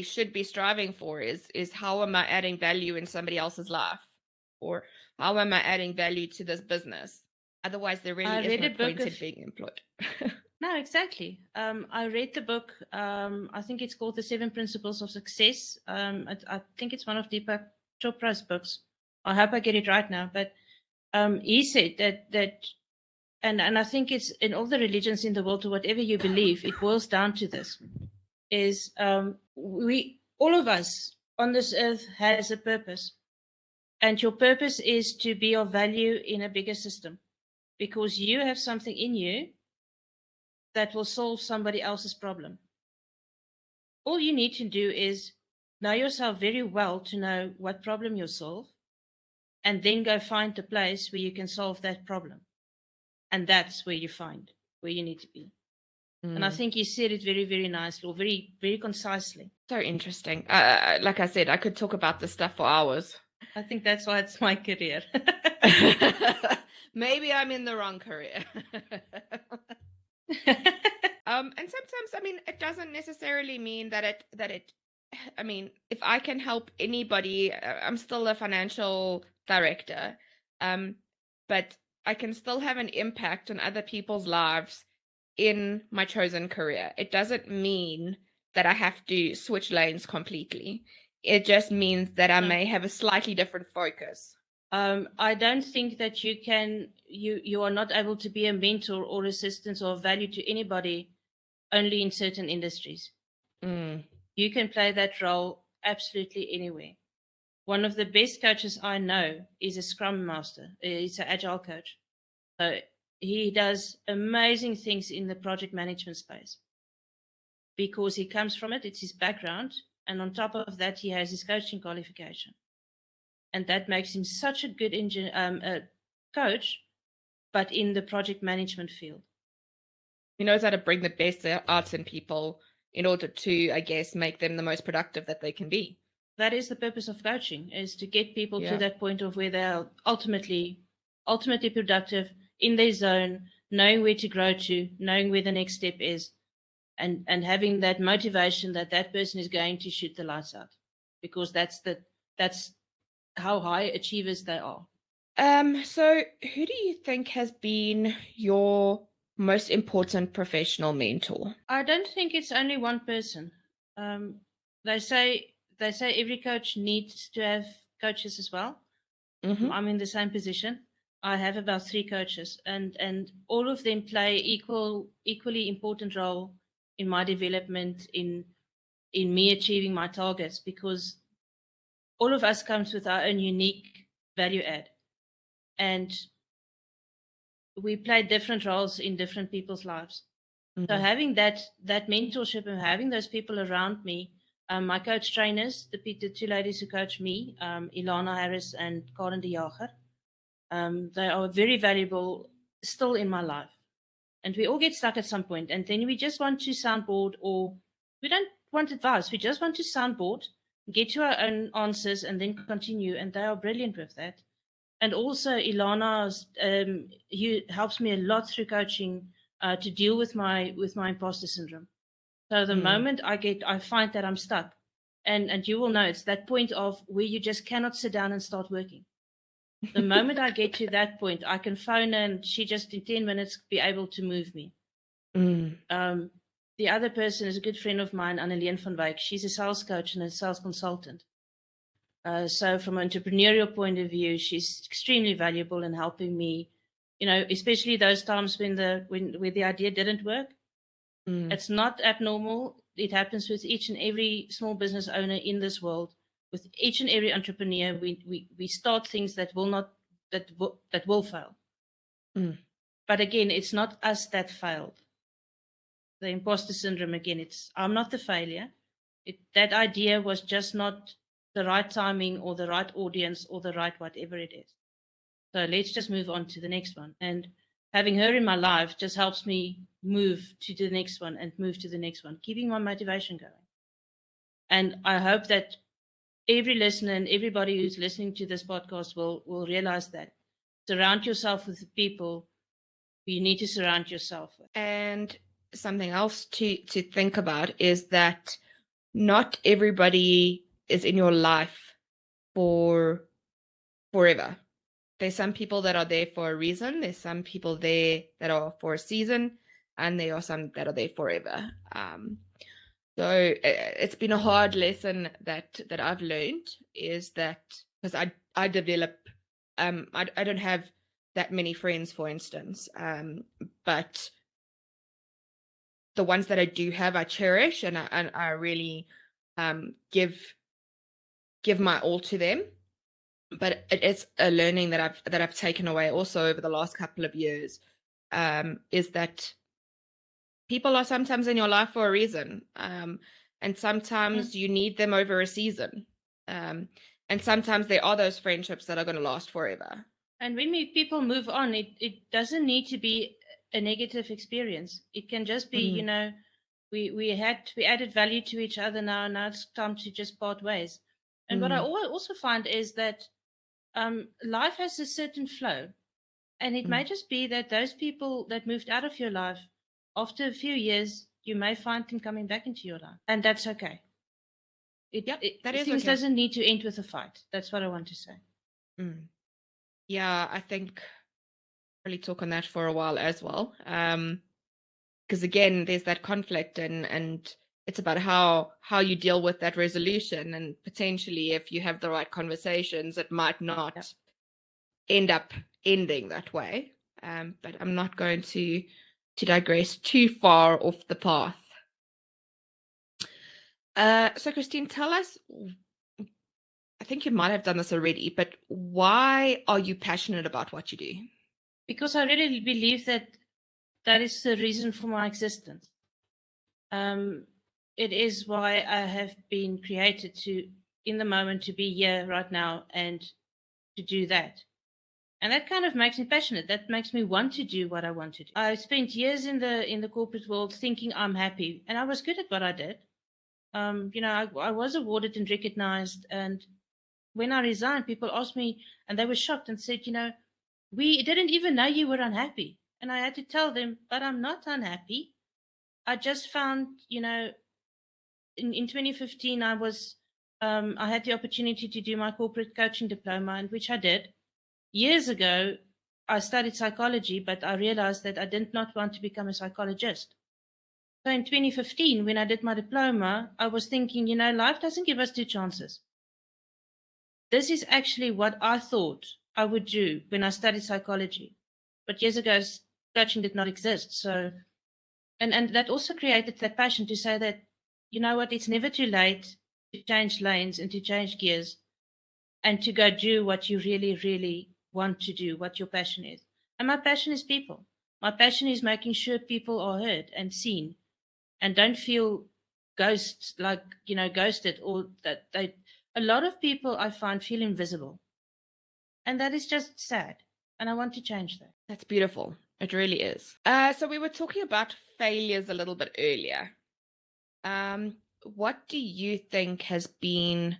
should be striving for, is how am I adding value in somebody else's life, or how am I adding value to this business? Otherwise there really is no point in being employed. No, exactly. I read the book. I think it's called The Seven Principles of Success. I think it's one of Deepak Chopra's books. I hope I get it right now. But he said that, and I think it's in all the religions in the world, or whatever you believe, it boils down to this: is we, all of us on this earth, has a purpose, and your purpose is to be of value in a bigger system, because you have something in you that will solve somebody else's problem. All you need to do is know yourself very well to know what problem you'll solve, and then go find the place where you can solve that problem. And that's where you find where you need to be. And I think you said it very, very nicely, or very, very concisely. So interesting. Like I said, I could talk about this stuff for hours. I think that's why it's my career. Maybe I'm in the wrong career. And sometimes, I mean, it doesn't necessarily mean that it, I mean, if I can help anybody, I'm still a financial director, but I can still have an impact on other people's lives in my chosen career. It doesn't mean that I have to switch lanes completely. It just means that I may have a slightly different focus. I don't think that you are not able to be a mentor or assistance or value to anybody only in certain industries. You can play that role absolutely anywhere. One of the best coaches I know is a Scrum Master. He's an Agile coach. So he does amazing things in the project management space because he comes from it. It's his background. And on top of that, he has his coaching qualification. And that makes him such a good coach, but in the project management field. He knows how to bring the best out in people in order to, I guess, make them the most productive that they can be. That is the purpose of coaching, is to get people to that point of where they are ultimately productive in their zone, knowing where to grow to, knowing where the next step is, and having that motivation that that person is going to shoot the lights out, because that's how high achievers they are. So who do you think has been your most important professional mentor? I don't think it's only one person. They say every coach needs to have coaches as well. I'm in the same position. I have about 3 coaches, and all of them play equally important role in my development, in me achieving my targets, because all of us comes with our own unique value add, and we play different roles in different people's lives. So having that mentorship and having those people around me, my coach trainers, the 2 ladies who coach me, Ilana Harris and Karen de Jager, they are very valuable still in my life. And we all get stuck at some point, and then we just want to soundboard, or we don't want advice. We just want to soundboard, get to our own answers, and then continue. And they are brilliant with that. And also Ilana helps me a lot through coaching to deal with my imposter syndrome. So the moment I find that I'm stuck, and you will know, it's that point of where you just cannot sit down and start working. The moment I get to that point, I can phone her, and she just in 10 minutes be able to move me. The other person is a good friend of mine, Annelien van Wyk. She's a sales coach and a sales consultant. So from an entrepreneurial point of view, she's extremely valuable in helping me, especially those times when the idea didn't work. It's not abnormal. It happens with each and every small business owner in this world. With each and every entrepreneur, we start things that will fail. But again, it's not us that failed. The imposter syndrome, again, I'm not the failure. That idea was just not the right timing or the right audience or the right whatever it is. So let's just move on to the next one. And having her in my life just helps me move to the next one and move to the next one, keeping my motivation going. And I hope that every listener and everybody who's listening to this podcast will realize that. Surround yourself with the people you need to surround yourself with. And something else to think about is that not everybody is in your life for forever. There's some people that are there for a reason. There's some people there that are for a season. and there are some that are there forever. So it's been a hard lesson that I've learned, is that because I develop, I don't have that many friends, for instance, but the ones that I do have, I cherish, and I really give my all to them. But it's a learning that I've taken away also over the last couple of years, is that people are sometimes in your life for a reason, and sometimes you need them over a season, and sometimes there are those friendships that are going to last forever. And when people move on, it doesn't need to be a negative experience. It can just be, you know, we added value to each other now it's time to just part ways. And what I also find is that life has a certain flow, and it may just be that those people that moved out of your life, after a few years, you may find them coming back into your life, and that's okay. Things doesn't need to end with a fight. That's what I want to say. Yeah, I think really talk on that for a while as well, because again, there's that conflict, and it's about how you deal with that resolution, and potentially if you have the right conversations, it might not end up ending that way. But I'm not going to digress too far off the path. So Christine, tell us, I think you might have done this already, but why are you passionate about what you do? Because I really believe that is the reason for my existence. It is why I have been created to, in the moment, to be here right now and to do that. And that kind of makes me passionate. That makes me want to do what I want to do. I spent years in the corporate world thinking I'm happy, and I was good at what I did. You know, I was awarded and recognized. And when I resigned, people asked me, and they were shocked and said, you know, we didn't even know you were unhappy. And I had to tell them, but I'm not unhappy. I just found, you know, in 2015, I had the opportunity to do my corporate coaching diploma, and which I did. Years ago, I studied psychology, but I realized that I did not want to become a psychologist. So in 2015, when I did my diploma, I was thinking, you know, life doesn't give us two chances. This is actually what I thought I would do when I studied psychology. But years ago, coaching did not exist. So, and that also created that passion to say that, you know what, it's never too late to change lanes and to change gears and to go do what you really, really want to do, what your passion is. And my passion is people. My passion is making sure people are heard and seen and don't feel ghosted, or that a lot of people I find feel invisible. And that is just sad. And I want to change that. That's beautiful. It really is. So we were talking about failures a little bit earlier. What do you think has been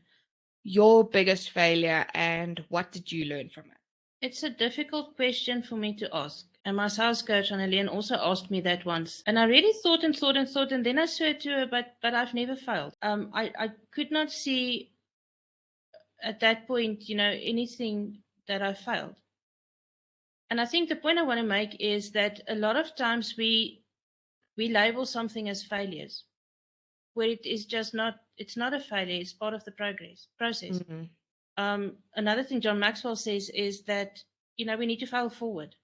your biggest failure, and what did you learn from it? It's a difficult question for me to ask. And my sales coach, Annalene, also asked me that once. And I really thought, and then I said to her, but I've never failed. I could not see at that point, you know, anything that I failed. And I think the point I want to make is that a lot of times we label something as failures, where it is just not, it's not a failure, it's part of the process. Another thing John Maxwell says is that, you know, we need to fail forward.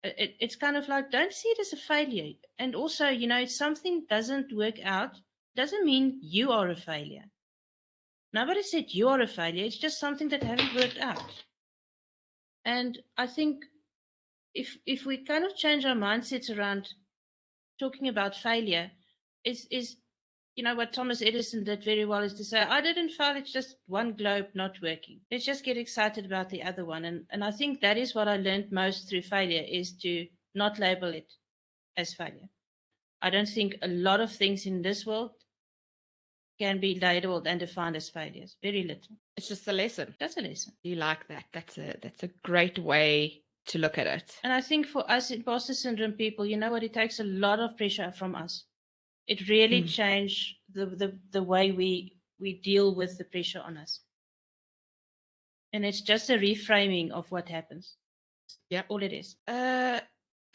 It's kind of like, don't see it as a failure. And also, you know, if something doesn't work out, doesn't mean you are a failure. Nobody said you are a failure. It's just something that hasn't worked out. And I think if we kind of change our mindsets around talking about failure, is you know, what Thomas Edison did very well is to say, I didn't fail, it's just one globe not working. Let's just get excited about the other one. And I think that is what I learned most through failure, is to not label it as failure. I don't think a lot of things in this world can be labeled and defined as failures. Very little. It's just a lesson. That's a lesson. You like that? That's a great way to look at it. And I think for us imposter syndrome people, you know what, it takes a lot of pressure from us. It really changed the way we deal with the pressure on us. And it's just a reframing of what happens. Yeah, all it is.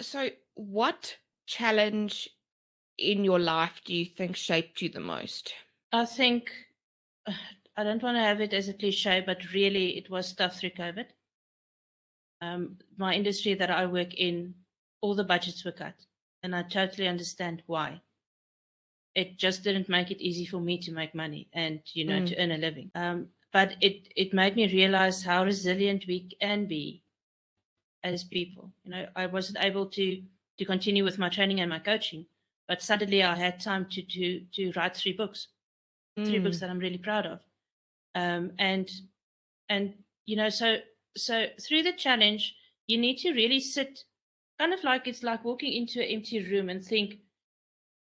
So what challenge in your life do you think shaped you the most? I think, I don't want to have it as a cliche, but really it was tough through COVID. My industry that I work in, all the budgets were cut, and I totally understand why. It just didn't make it easy for me to make money and, to earn a living. But it made me realize how resilient we can be as people. I wasn't able to continue with my training and my coaching, but suddenly I had time to write 3 books, 3 books that I'm really proud of. And so through the challenge, you need to really sit, kind of like it's like walking into an empty room and think,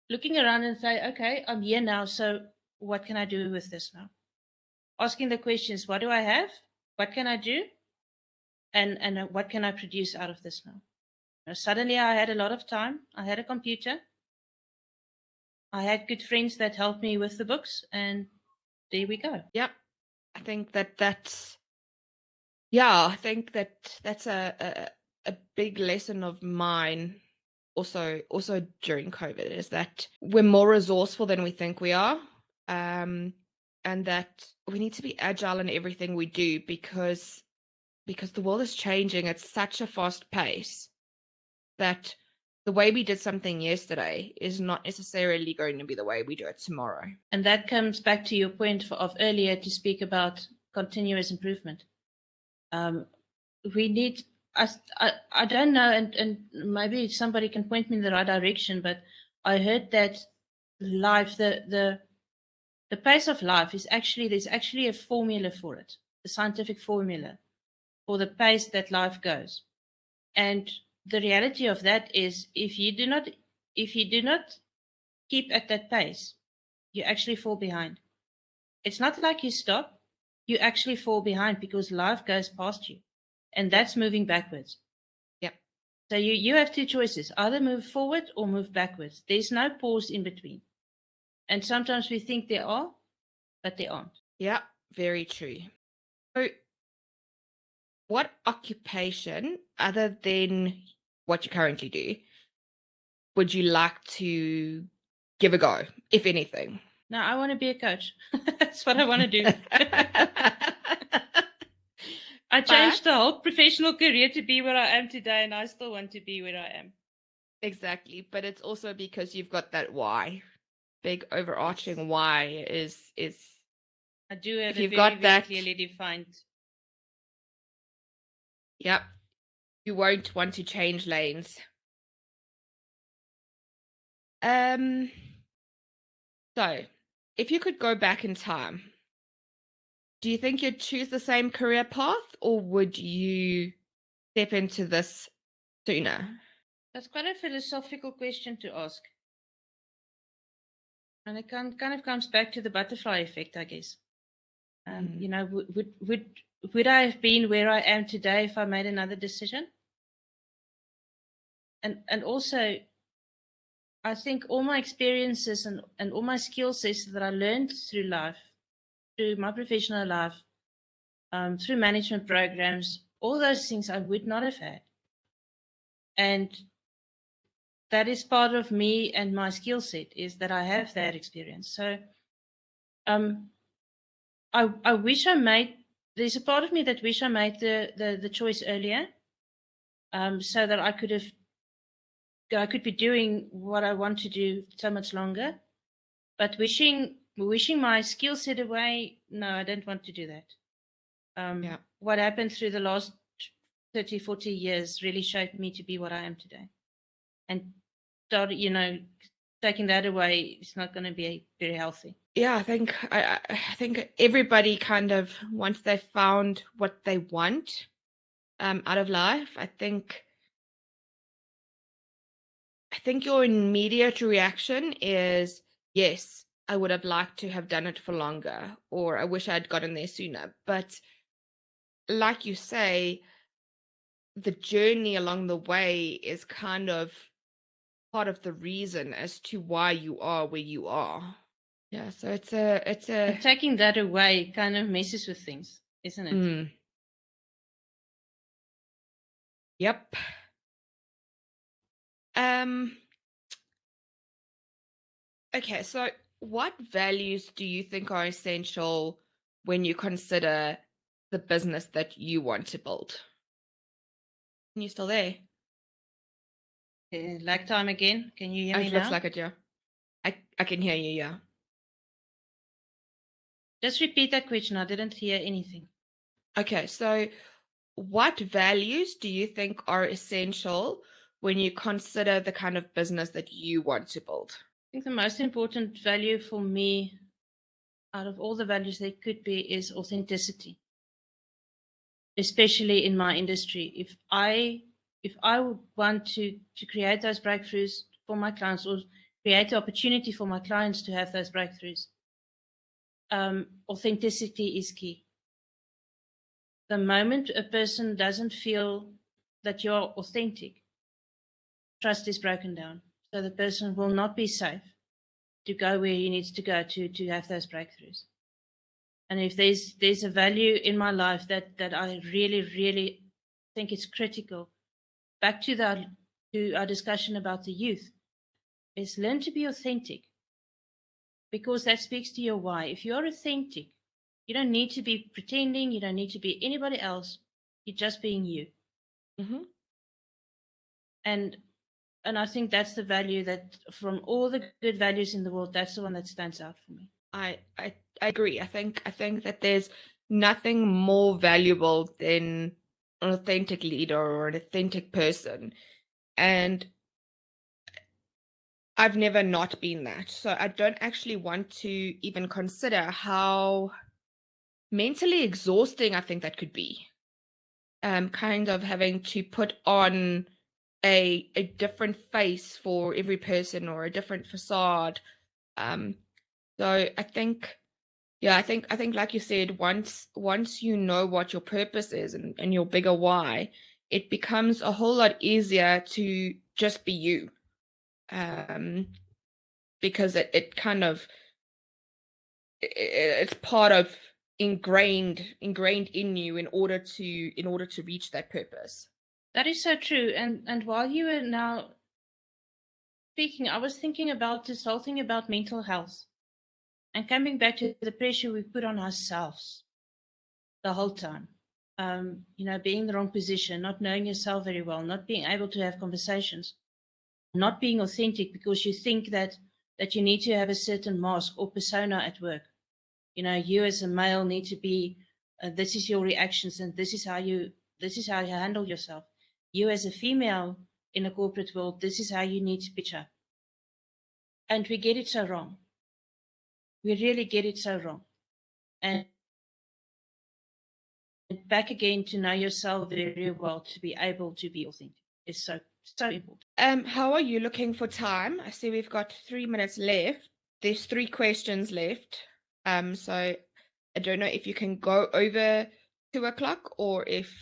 looking around and say, okay, I'm here now, so what can I do with this now? Asking the questions, what do I have? What can I do? And what can I produce out of this now? Suddenly I had a lot of time. I had a computer. I had good friends that helped me with the books, and there we go. Yep. I think that's a big lesson of mine also during COVID, is that we're more resourceful than we think we are. And that we need to be agile in everything we do because the world is changing at such a fast pace that the way we did something yesterday is not necessarily going to be the way we do it tomorrow. And that comes back to your point of earlier to speak about continuous improvement. We need, I don't know, and maybe somebody can point me in the right direction, but I heard that life, the pace of life there's actually a formula for it, a scientific formula for the pace that life goes. And the reality of that is if you do not keep at that pace, you actually fall behind. It's not like you stop, you actually fall behind because life goes past you. And that's moving backwards. Yeah. So you have 2 choices, either move forward or move backwards. There's no pause in between. And sometimes we think there are, but there aren't. Yeah, very true. So what occupation, other than what you currently do, would you like to give a go, if anything? No, I want to be a coach. That's what I want to do. I changed the whole professional career to be where I am today, and I still want to be where I am. Exactly, but it's also because you've got that why. Big overarching why is I do have you've a got very that clearly defined. Yep. You won't want to change lanes. So, if you could go back in time, do you think you'd choose the same career path, or would you step into this sooner? That's quite a philosophical question to ask. And it kind of comes back to the butterfly effect, I guess. Would I have been where I am today if I made another decision? And also, I think all my experiences and all my skill sets that I learned through life, through my professional life, through management programs, all those things I would not have had. And that is part of me and my skill set, is that I have that experience. So I wish there's a part of me that wish I made the choice earlier, so that I could be doing what I want to do so much longer. But wishing my skill set away, no, I don't want to do that. What happened through the last 30, 40 years really shaped me to be what I am today. And, taking that away is not going to be very healthy. Yeah, I think everybody kind of, once they've found what they want out of life, I think your immediate reaction is, yes, I would have liked to have done it for longer, or I wish I had gotten there sooner. But like you say, the journey along the way is kind of part of the reason as to why you are where you are. Yeah, so it's a And taking that away kind of messes with things, isn't it? Yep. Okay, so what values do you think are essential when you consider the business that you want to build? Are you still there? Lag time again. Can you hear me It looks now? like it, yeah. I can hear you, yeah. Just repeat that question. I didn't hear anything. Okay, so what values do you think are essential when you consider the kind of business that you want to build? I think the most important value for me out of all the values there could be is authenticity, especially in my industry. If I would want to create those breakthroughs for my clients or create the opportunity for my clients to have those breakthroughs, authenticity is key. The moment a person doesn't feel that you're authentic, trust is broken down. So the person will not be safe to go where he needs to go to have those breakthroughs. And if there's a value in my life that I really, really think is critical, back to our discussion about the youth, is learn to be authentic, because that speaks to your why. If you're authentic, you don't need to be pretending, you don't need to be anybody else. You're just being you. Mm-hmm. And I think that's the value that, from all the good values in the world, that's the one that stands out for me. I agree. I think that there's nothing more valuable than an authentic leader or an authentic person. And I've never not been that. So I don't actually want to even consider how mentally exhausting I think that could be. Kind of having to put on a different face for every person or a different facade. So I think, yeah, I think like you said, once you know what your purpose is and your bigger why, it becomes a whole lot easier to just be you. Because it kind of it's part of ingrained in you in order to reach that purpose. That is so true. And while you were now speaking, I was thinking about this whole thing about mental health and coming back to the pressure we put on ourselves the whole time. Being in the wrong position, not knowing yourself very well, not being able to have conversations, not being authentic because you think that you need to have a certain mask or persona at work. You as a male need to be, this is your reactions and this is how you handle yourself. You as a female in a corporate world, this is how you need to pitch up. And we get it so wrong. We really get it so wrong. And back again to know yourself very well, to be able to be authentic is so important. How are you looking for time? I see we've got 3 minutes left. There's 3 questions left. So I don't know if you can go over 2:00 or if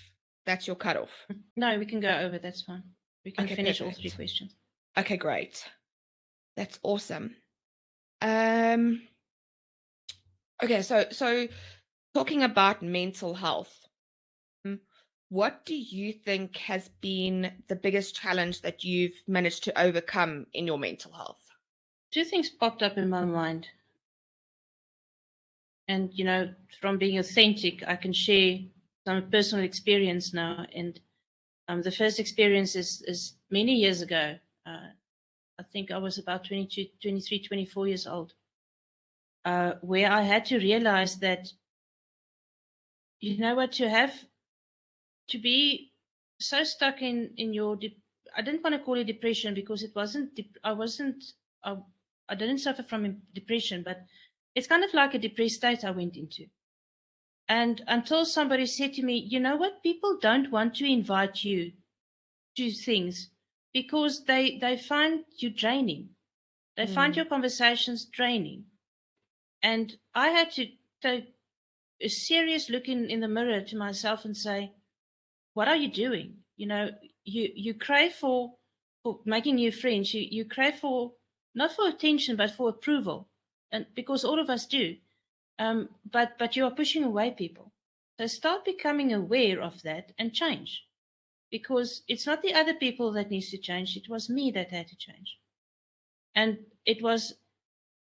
that's your cutoff. No, we can go over. That's fine. We can finish perfect. all 3 questions. Okay, great. That's awesome. Okay, so talking about mental health, what do you think has been the biggest challenge that you've managed to overcome in your mental health? 2 things popped up in my mind. And, from being authentic, I can share some personal experience now. And the first experience is many years ago. I think I was about 22, 23, 24 years old, where I had to realize that, to be so stuck in your, I didn't want to call it depression because it wasn't, I didn't suffer from depression, but it's kind of like a depressed state I went into. And until somebody said to me, you know what, people don't want to invite you to things because they find you draining. They find your conversations draining. And I had to take a serious look in the mirror to myself and say, what are you doing? You crave for making new friends. You crave for, not for attention, but for approval. And because all of us do. But you are pushing away people. So start becoming aware of that and change. Because it's not the other people that needs to change. It was me that had to change. And it was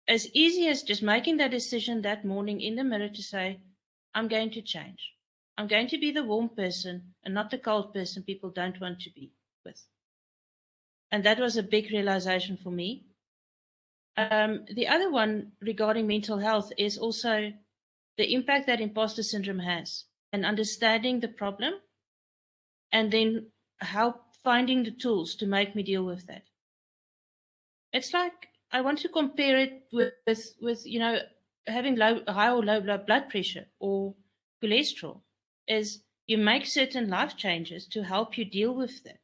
as easy as just making that decision that morning in the mirror to say, I'm going to change. I'm going to be the warm person and not the cold person people don't want to be with. And that was a big realization for me. The other one regarding mental health is also the impact that imposter syndrome has, and understanding the problem and then finding the tools to make me deal with that. It's like, I want to compare it with having high or low blood pressure or cholesterol. Is you make certain life changes to help you deal with that.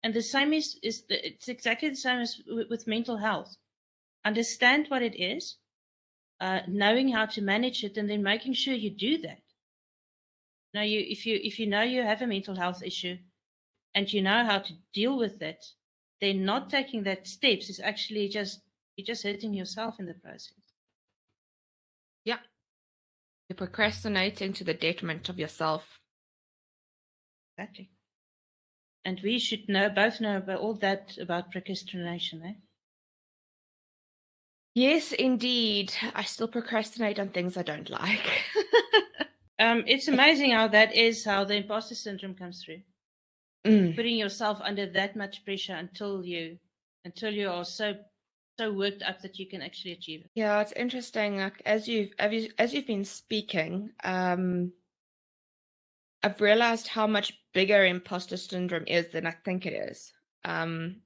And the same it's exactly the same as with mental health. Understand what it is, knowing how to manage it, and then making sure you do that. Now, if you know you have a mental health issue, and you know how to deal with it, then not taking that steps is actually you're just hurting yourself in the process. Yeah. You're procrastinating to the detriment of yourself. Exactly. And we should both know about all that about procrastination, eh? Yes, indeed. I still procrastinate on things I don't like. It's amazing how the imposter syndrome comes through. Putting yourself under that much pressure until you are so worked up that you can actually achieve it. Yeah, it's interesting. Like, as you've been speaking, I've realized how much bigger imposter syndrome is than I think it is. And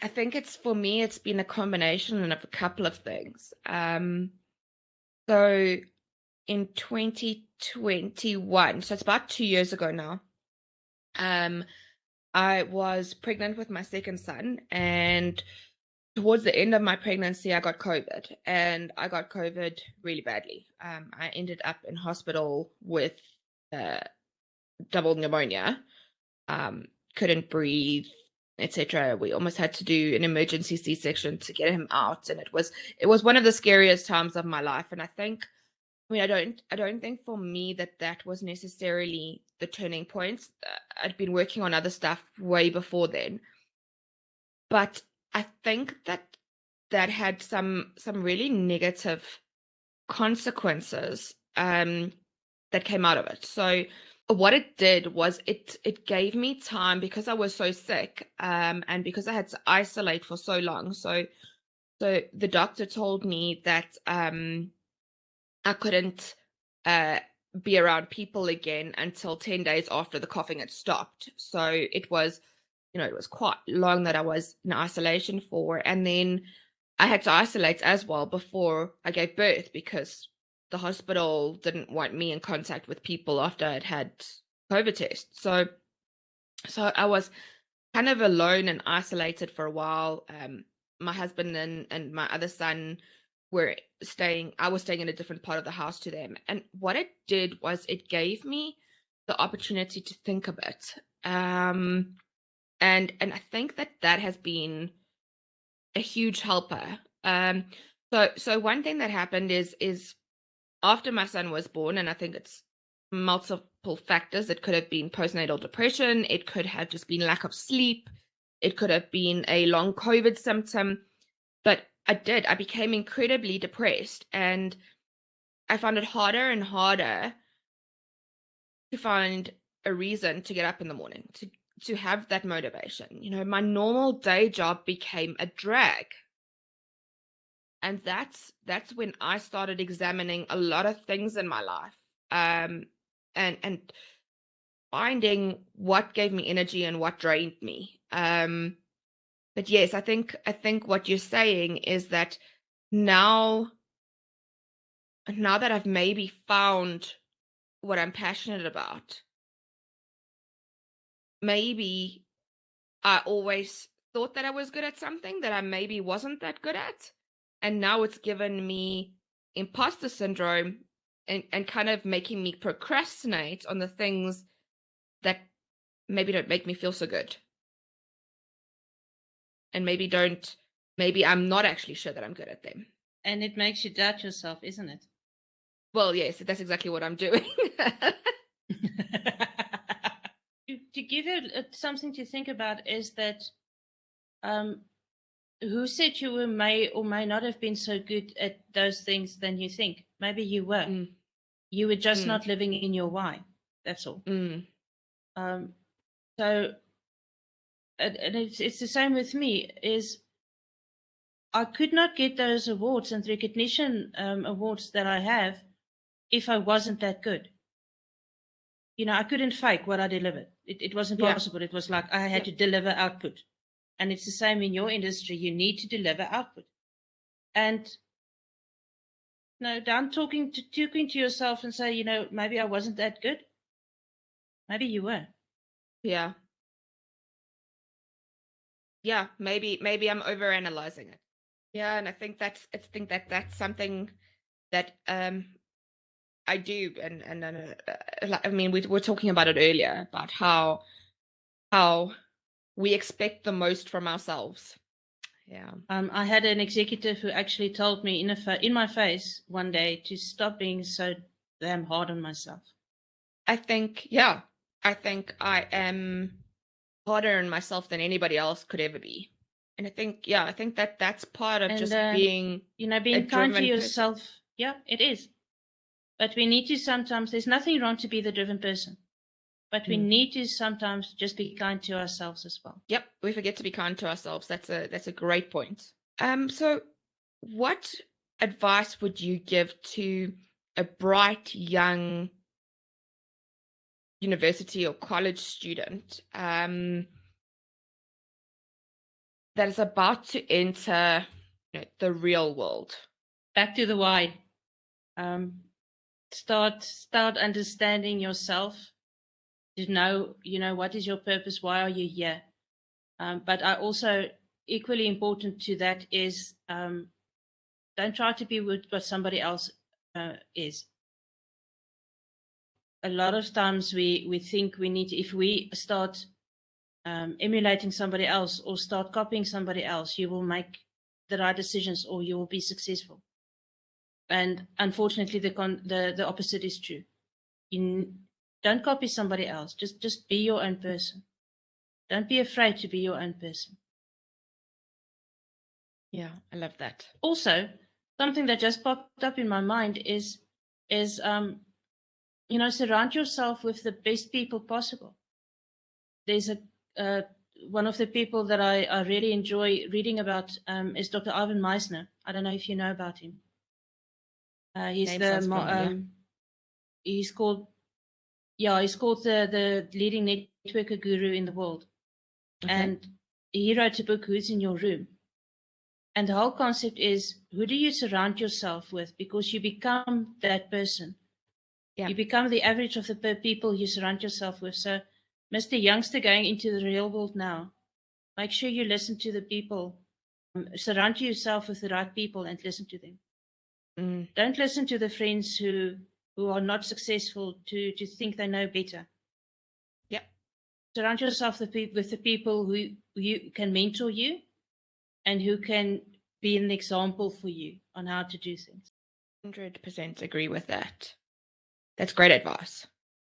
I think for me, it's been a combination of a couple of things. So in 2021, so it's about 2 years ago now, I was pregnant with my second son, and towards the end of my pregnancy, I got COVID, and I got COVID really badly. I ended up in hospital with double pneumonia, couldn't breathe, etc. We almost had to do an emergency C-section to get him out, and it was one of the scariest times of my life. And I don't think for me that was necessarily the turning point. I'd been working on other stuff way before then, but I think that had some really negative consequences that came out of it. So what it did was it gave me time, because I was so sick, and because I had to isolate for so long. So the doctor told me that I couldn't be around people again until 10 days after the coughing had stopped. So it was quite long that I was in isolation for. And then I had to isolate as well before I gave birth, because the hospital didn't want me in contact with people after I'd had COVID tests. So I was kind of alone and isolated for a while. My husband and my other son I was staying in a different part of the house to them. And what it did was it gave me the opportunity to think a bit. And I think that has been a huge helper. So one thing that happened is after my son was born, and I think it's multiple factors. It could have been postnatal depression. It could have just been lack of sleep. It could have been a long COVID symptom. But I became incredibly depressed, and I found it harder and harder to find a reason to get up in the morning, to have that motivation. My normal day job became a drag. And that's when I started examining a lot of things in my life, and finding what gave me energy and what drained me. But yes, I think what you're saying is that now that I've maybe found what I'm passionate about, maybe I always thought that I was good at something that I maybe wasn't that good at. And now it's given me imposter syndrome and kind of making me procrastinate on the things that maybe don't make me feel so good. And maybe I'm not actually sure that I'm good at them. And it makes you doubt yourself, isn't it? Well, yes, that's exactly what I'm doing. To give it something to think about is that who said you were may or may not have been so good at those things than you think? Maybe you were. You were just not living in your why. That's all. So, and it's the same with me. Is I could not get those awards and recognition awards that I have if I wasn't that good. I couldn't fake what I delivered. It wasn't possible. It was like I had to deliver output. And it's the same in your industry. You need to deliver output. And don't talking to yourself and say, maybe I wasn't that good. Maybe you were. Yeah. Yeah, maybe I'm overanalyzing it. Yeah, and I think that's something that I do, and I mean, we were talking about it earlier about how we expect the most from ourselves. Yeah. I had an executive who actually told me in my face one day to stop being so damn hard on myself. I think I am harder on myself than anybody else could ever be. And I think that's part of just being, being kind to yourself. Person. Yeah, it is. But we need to sometimes, there's nothing wrong to be the driven person. But we need to sometimes just be kind to ourselves as well. Yep, we forget to be kind to ourselves. That's a great point. So what advice would you give to a bright young university or college student that is about to enter the real world? Back to the why. Start understanding yourself. To know, what is your purpose? Why are you here? But I also, equally important to that is, don't try to be what somebody else is. A lot of times we think we need to, if we start emulating somebody else or start copying somebody else, you will make the right decisions or you will be successful. And unfortunately, the opposite is true. Don't copy somebody else. Just be your own person. Don't be afraid to be your own person. Yeah, I love that. Also, something that just popped up in my mind is surround yourself with the best people possible. There's one of the people that I really enjoy reading about is Dr. Ivan Meisner. I don't know if you know about him. He's called the leading networker guru in the world. Okay. And he wrote a book, Who's in Your Room? And the whole concept is, who do you surround yourself with? Because you become that person. Yeah. You become the average of the people you surround yourself with. So, Mr. Youngster going into the real world now, make sure you listen to the people. Surround yourself with the right people and listen to them. Don't listen to the friends who are not successful to think they know better. Yeah. Surround yourself with the people who can mentor you and who can be an example for you on how to do things. 100% agree with that. That's great advice.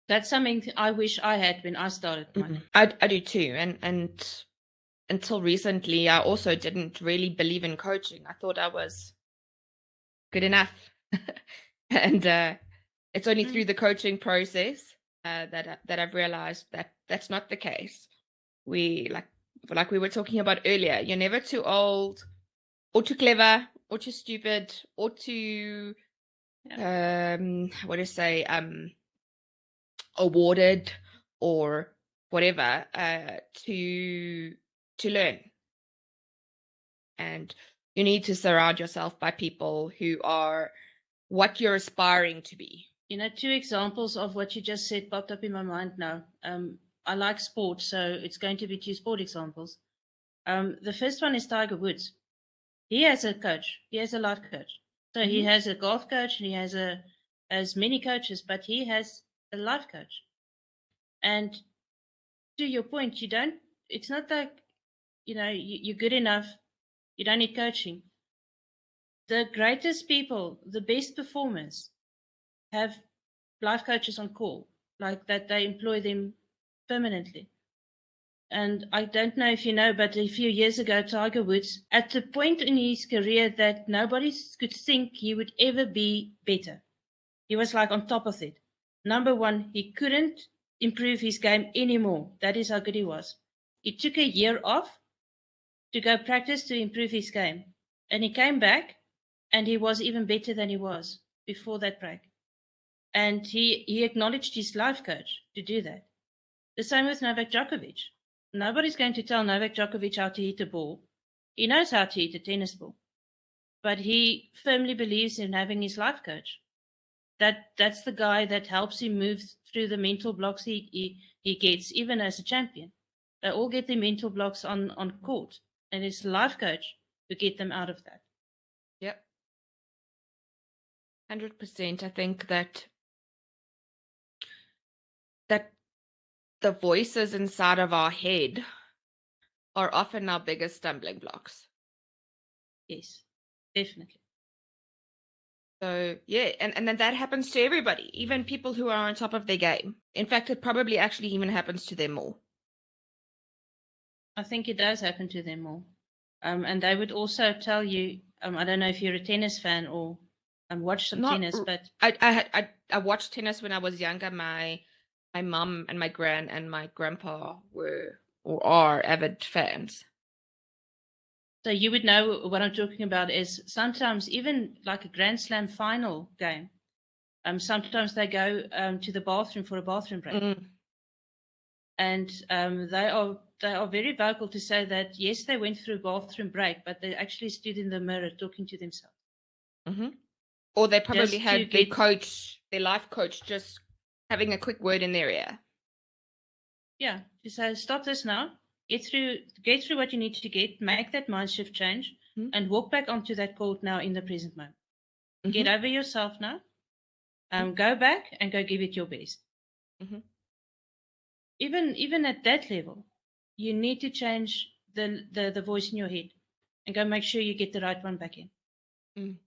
That's something I wish I had when I started. I do too. And until recently, I also didn't really believe in coaching. I thought I was good enough. And it's only through the coaching process that I've realized that that's not the case. We like we were talking about earlier, you're never too old or too clever or too stupid or too awarded or whatever to learn. And you need to surround yourself by people who are what you're aspiring to be. 2 examples of what you just said popped up in my mind now. I like sport, so it's going to be 2 sport examples. The first one is Tiger Woods. He has a coach. He has a life coach. So he has a golf coach and he has many coaches, but he has a life coach. And to your point, it's not like, you're good enough. You don't need coaching. The greatest people, the best performers have life coaches on call, like that they employ them permanently. And I don't know if you know, but a few years ago, Tiger Woods, at the point in his career that nobody could think he would ever be better, he was like on top of it. Number one, he couldn't improve his game anymore. That is how good he was. He took a year off to go practice to improve his game. And he came back and he was even better than he was before that break. And he acknowledged his life coach to do that. The same with Novak Djokovic. Nobody's going to tell Novak Djokovic how to hit a ball. He knows how to hit a tennis ball. But he firmly believes in having his life coach. That's the guy that helps him move through the mental blocks he gets, even as a champion. They all get their mental blocks on court. And it's the life coach who get them out of that. Yep. 100%. I think that the voices inside of our head are often our biggest stumbling blocks. Yes, definitely. So yeah, and then that happens to everybody, even people who are on top of their game. In fact, it probably actually even happens to them more. I think it does happen to them more. And they would also tell you, I don't know if you're a tennis fan or watch some tennis, but I watched tennis when I was younger. My mum and my gran and my grandpa were or are avid fans. So you would know what I'm talking about is sometimes even like a Grand Slam final game, sometimes they go to the bathroom for a bathroom break. Mm. And they are very vocal to say that, yes, they went through a bathroom break, but they actually stood in the mirror talking to themselves. Mm-hmm. Or they probably had their coach, their life coach, just having a quick word in their ear. Yeah, to say, stop this now, get through what you need to get, make that mind shift change, and walk back onto that court now in the present moment. Get over yourself now, go back and go give it your best. Even at that level, you need to change the voice in your head and go make sure you get the right one back in.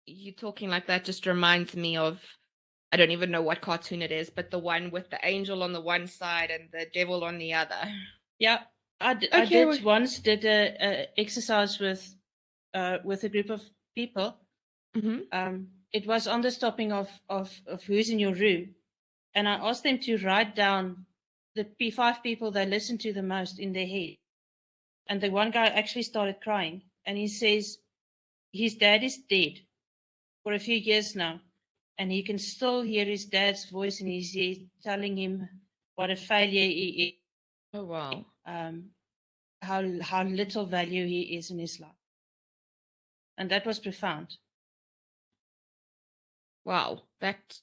You talking like that just reminds me of, I don't even know what cartoon it is, but the one with the angel on the one side and the devil on the other. Yeah, I did once did a exercise with a group of people. It was on the stopping of who's in your room, and I asked them to write down the 5 people they listened to the most in their head. And the one guy actually started crying, and he says his dad is dead for a few years now, and he can still hear his dad's voice in his ear telling him what a failure he is. Oh wow! How little value he is in his life, and that was profound. Wow, that's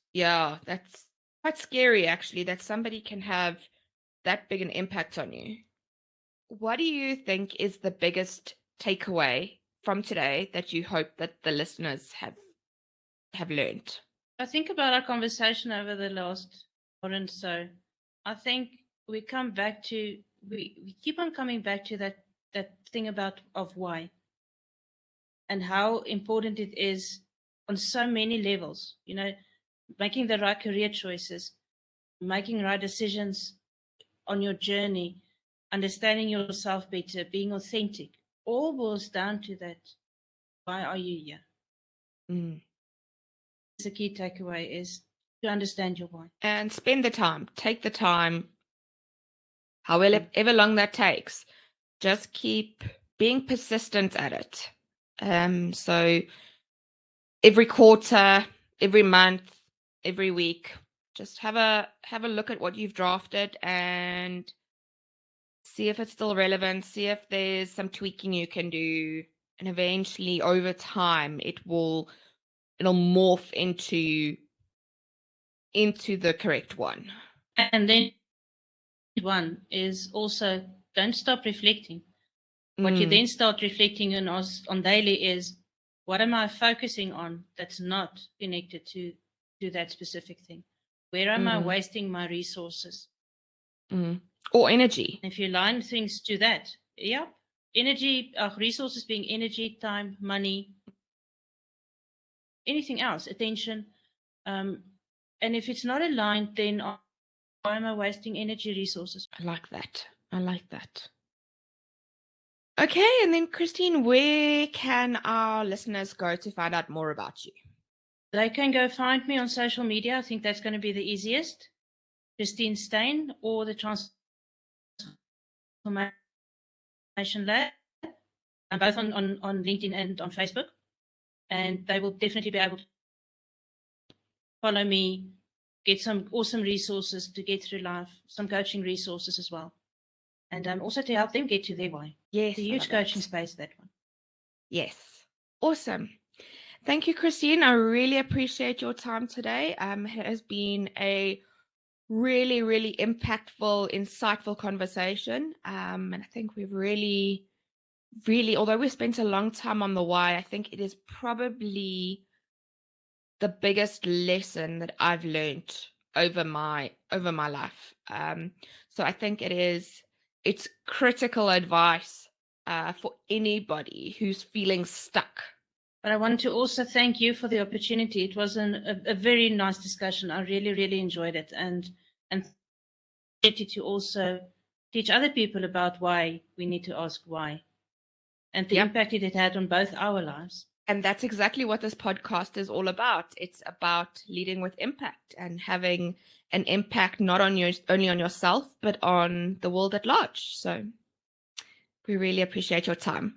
quite scary actually. That somebody can have that big an impact on you. What do you think is the biggest takeaway from today that you hope that the listeners have learned? I think about our conversation over the last hour and so. I think we keep on coming back to that thing of why and how important it is on so many levels. You know, making the right career choices, making right decisions on your journey, understanding yourself better, being authentic. All boils down to that. Why are you here? The key takeaway is to understand your why. And spend the time. Take the time, however long that takes. Just keep being persistent at it. So every quarter, every month, every week, just have a look at what you've drafted and see if it's still relevant, see if there's some tweaking you can do, and eventually over time it'll morph into the correct one. And then one is also don't stop reflecting. What you then start reflecting on daily is, what am I focusing on that's not connected to that specific thing? Where am I wasting my resources? Or energy. If you line things to that, energy, resources being energy, time, money, anything else, attention. And if it's not aligned, then Why am I wasting energy, resources? I like that. I like that. Okay, and then Christine, where can our listeners go to find out more about you? They can go find me on social media. I think that's going to be the easiest. Christine Steyn or the Transformational Lab. I'm both on LinkedIn and on Facebook. And they will definitely be able to follow me, get some awesome resources to get through life, some coaching resources as well. And also to help them get to their why. Yes. It's a huge coaching space, that one. Yes. Awesome. Thank you, Christine. I really appreciate your time today. It has been a really, really impactful, insightful conversation. And I think we've really, although we spent a long time on the why, I think it is probably the biggest lesson that I've learned over my life. So I think it's critical advice for anybody who's feeling stuck. But I want to also thank you for the opportunity. It was a very nice discussion. I really, really enjoyed it, and to also teach other people about why we need to ask why, and the impact it had on both our lives. And that's exactly what this podcast is all about. It's about leading with impact and having an impact not only on yourself, but on the world at large. So we really appreciate your time.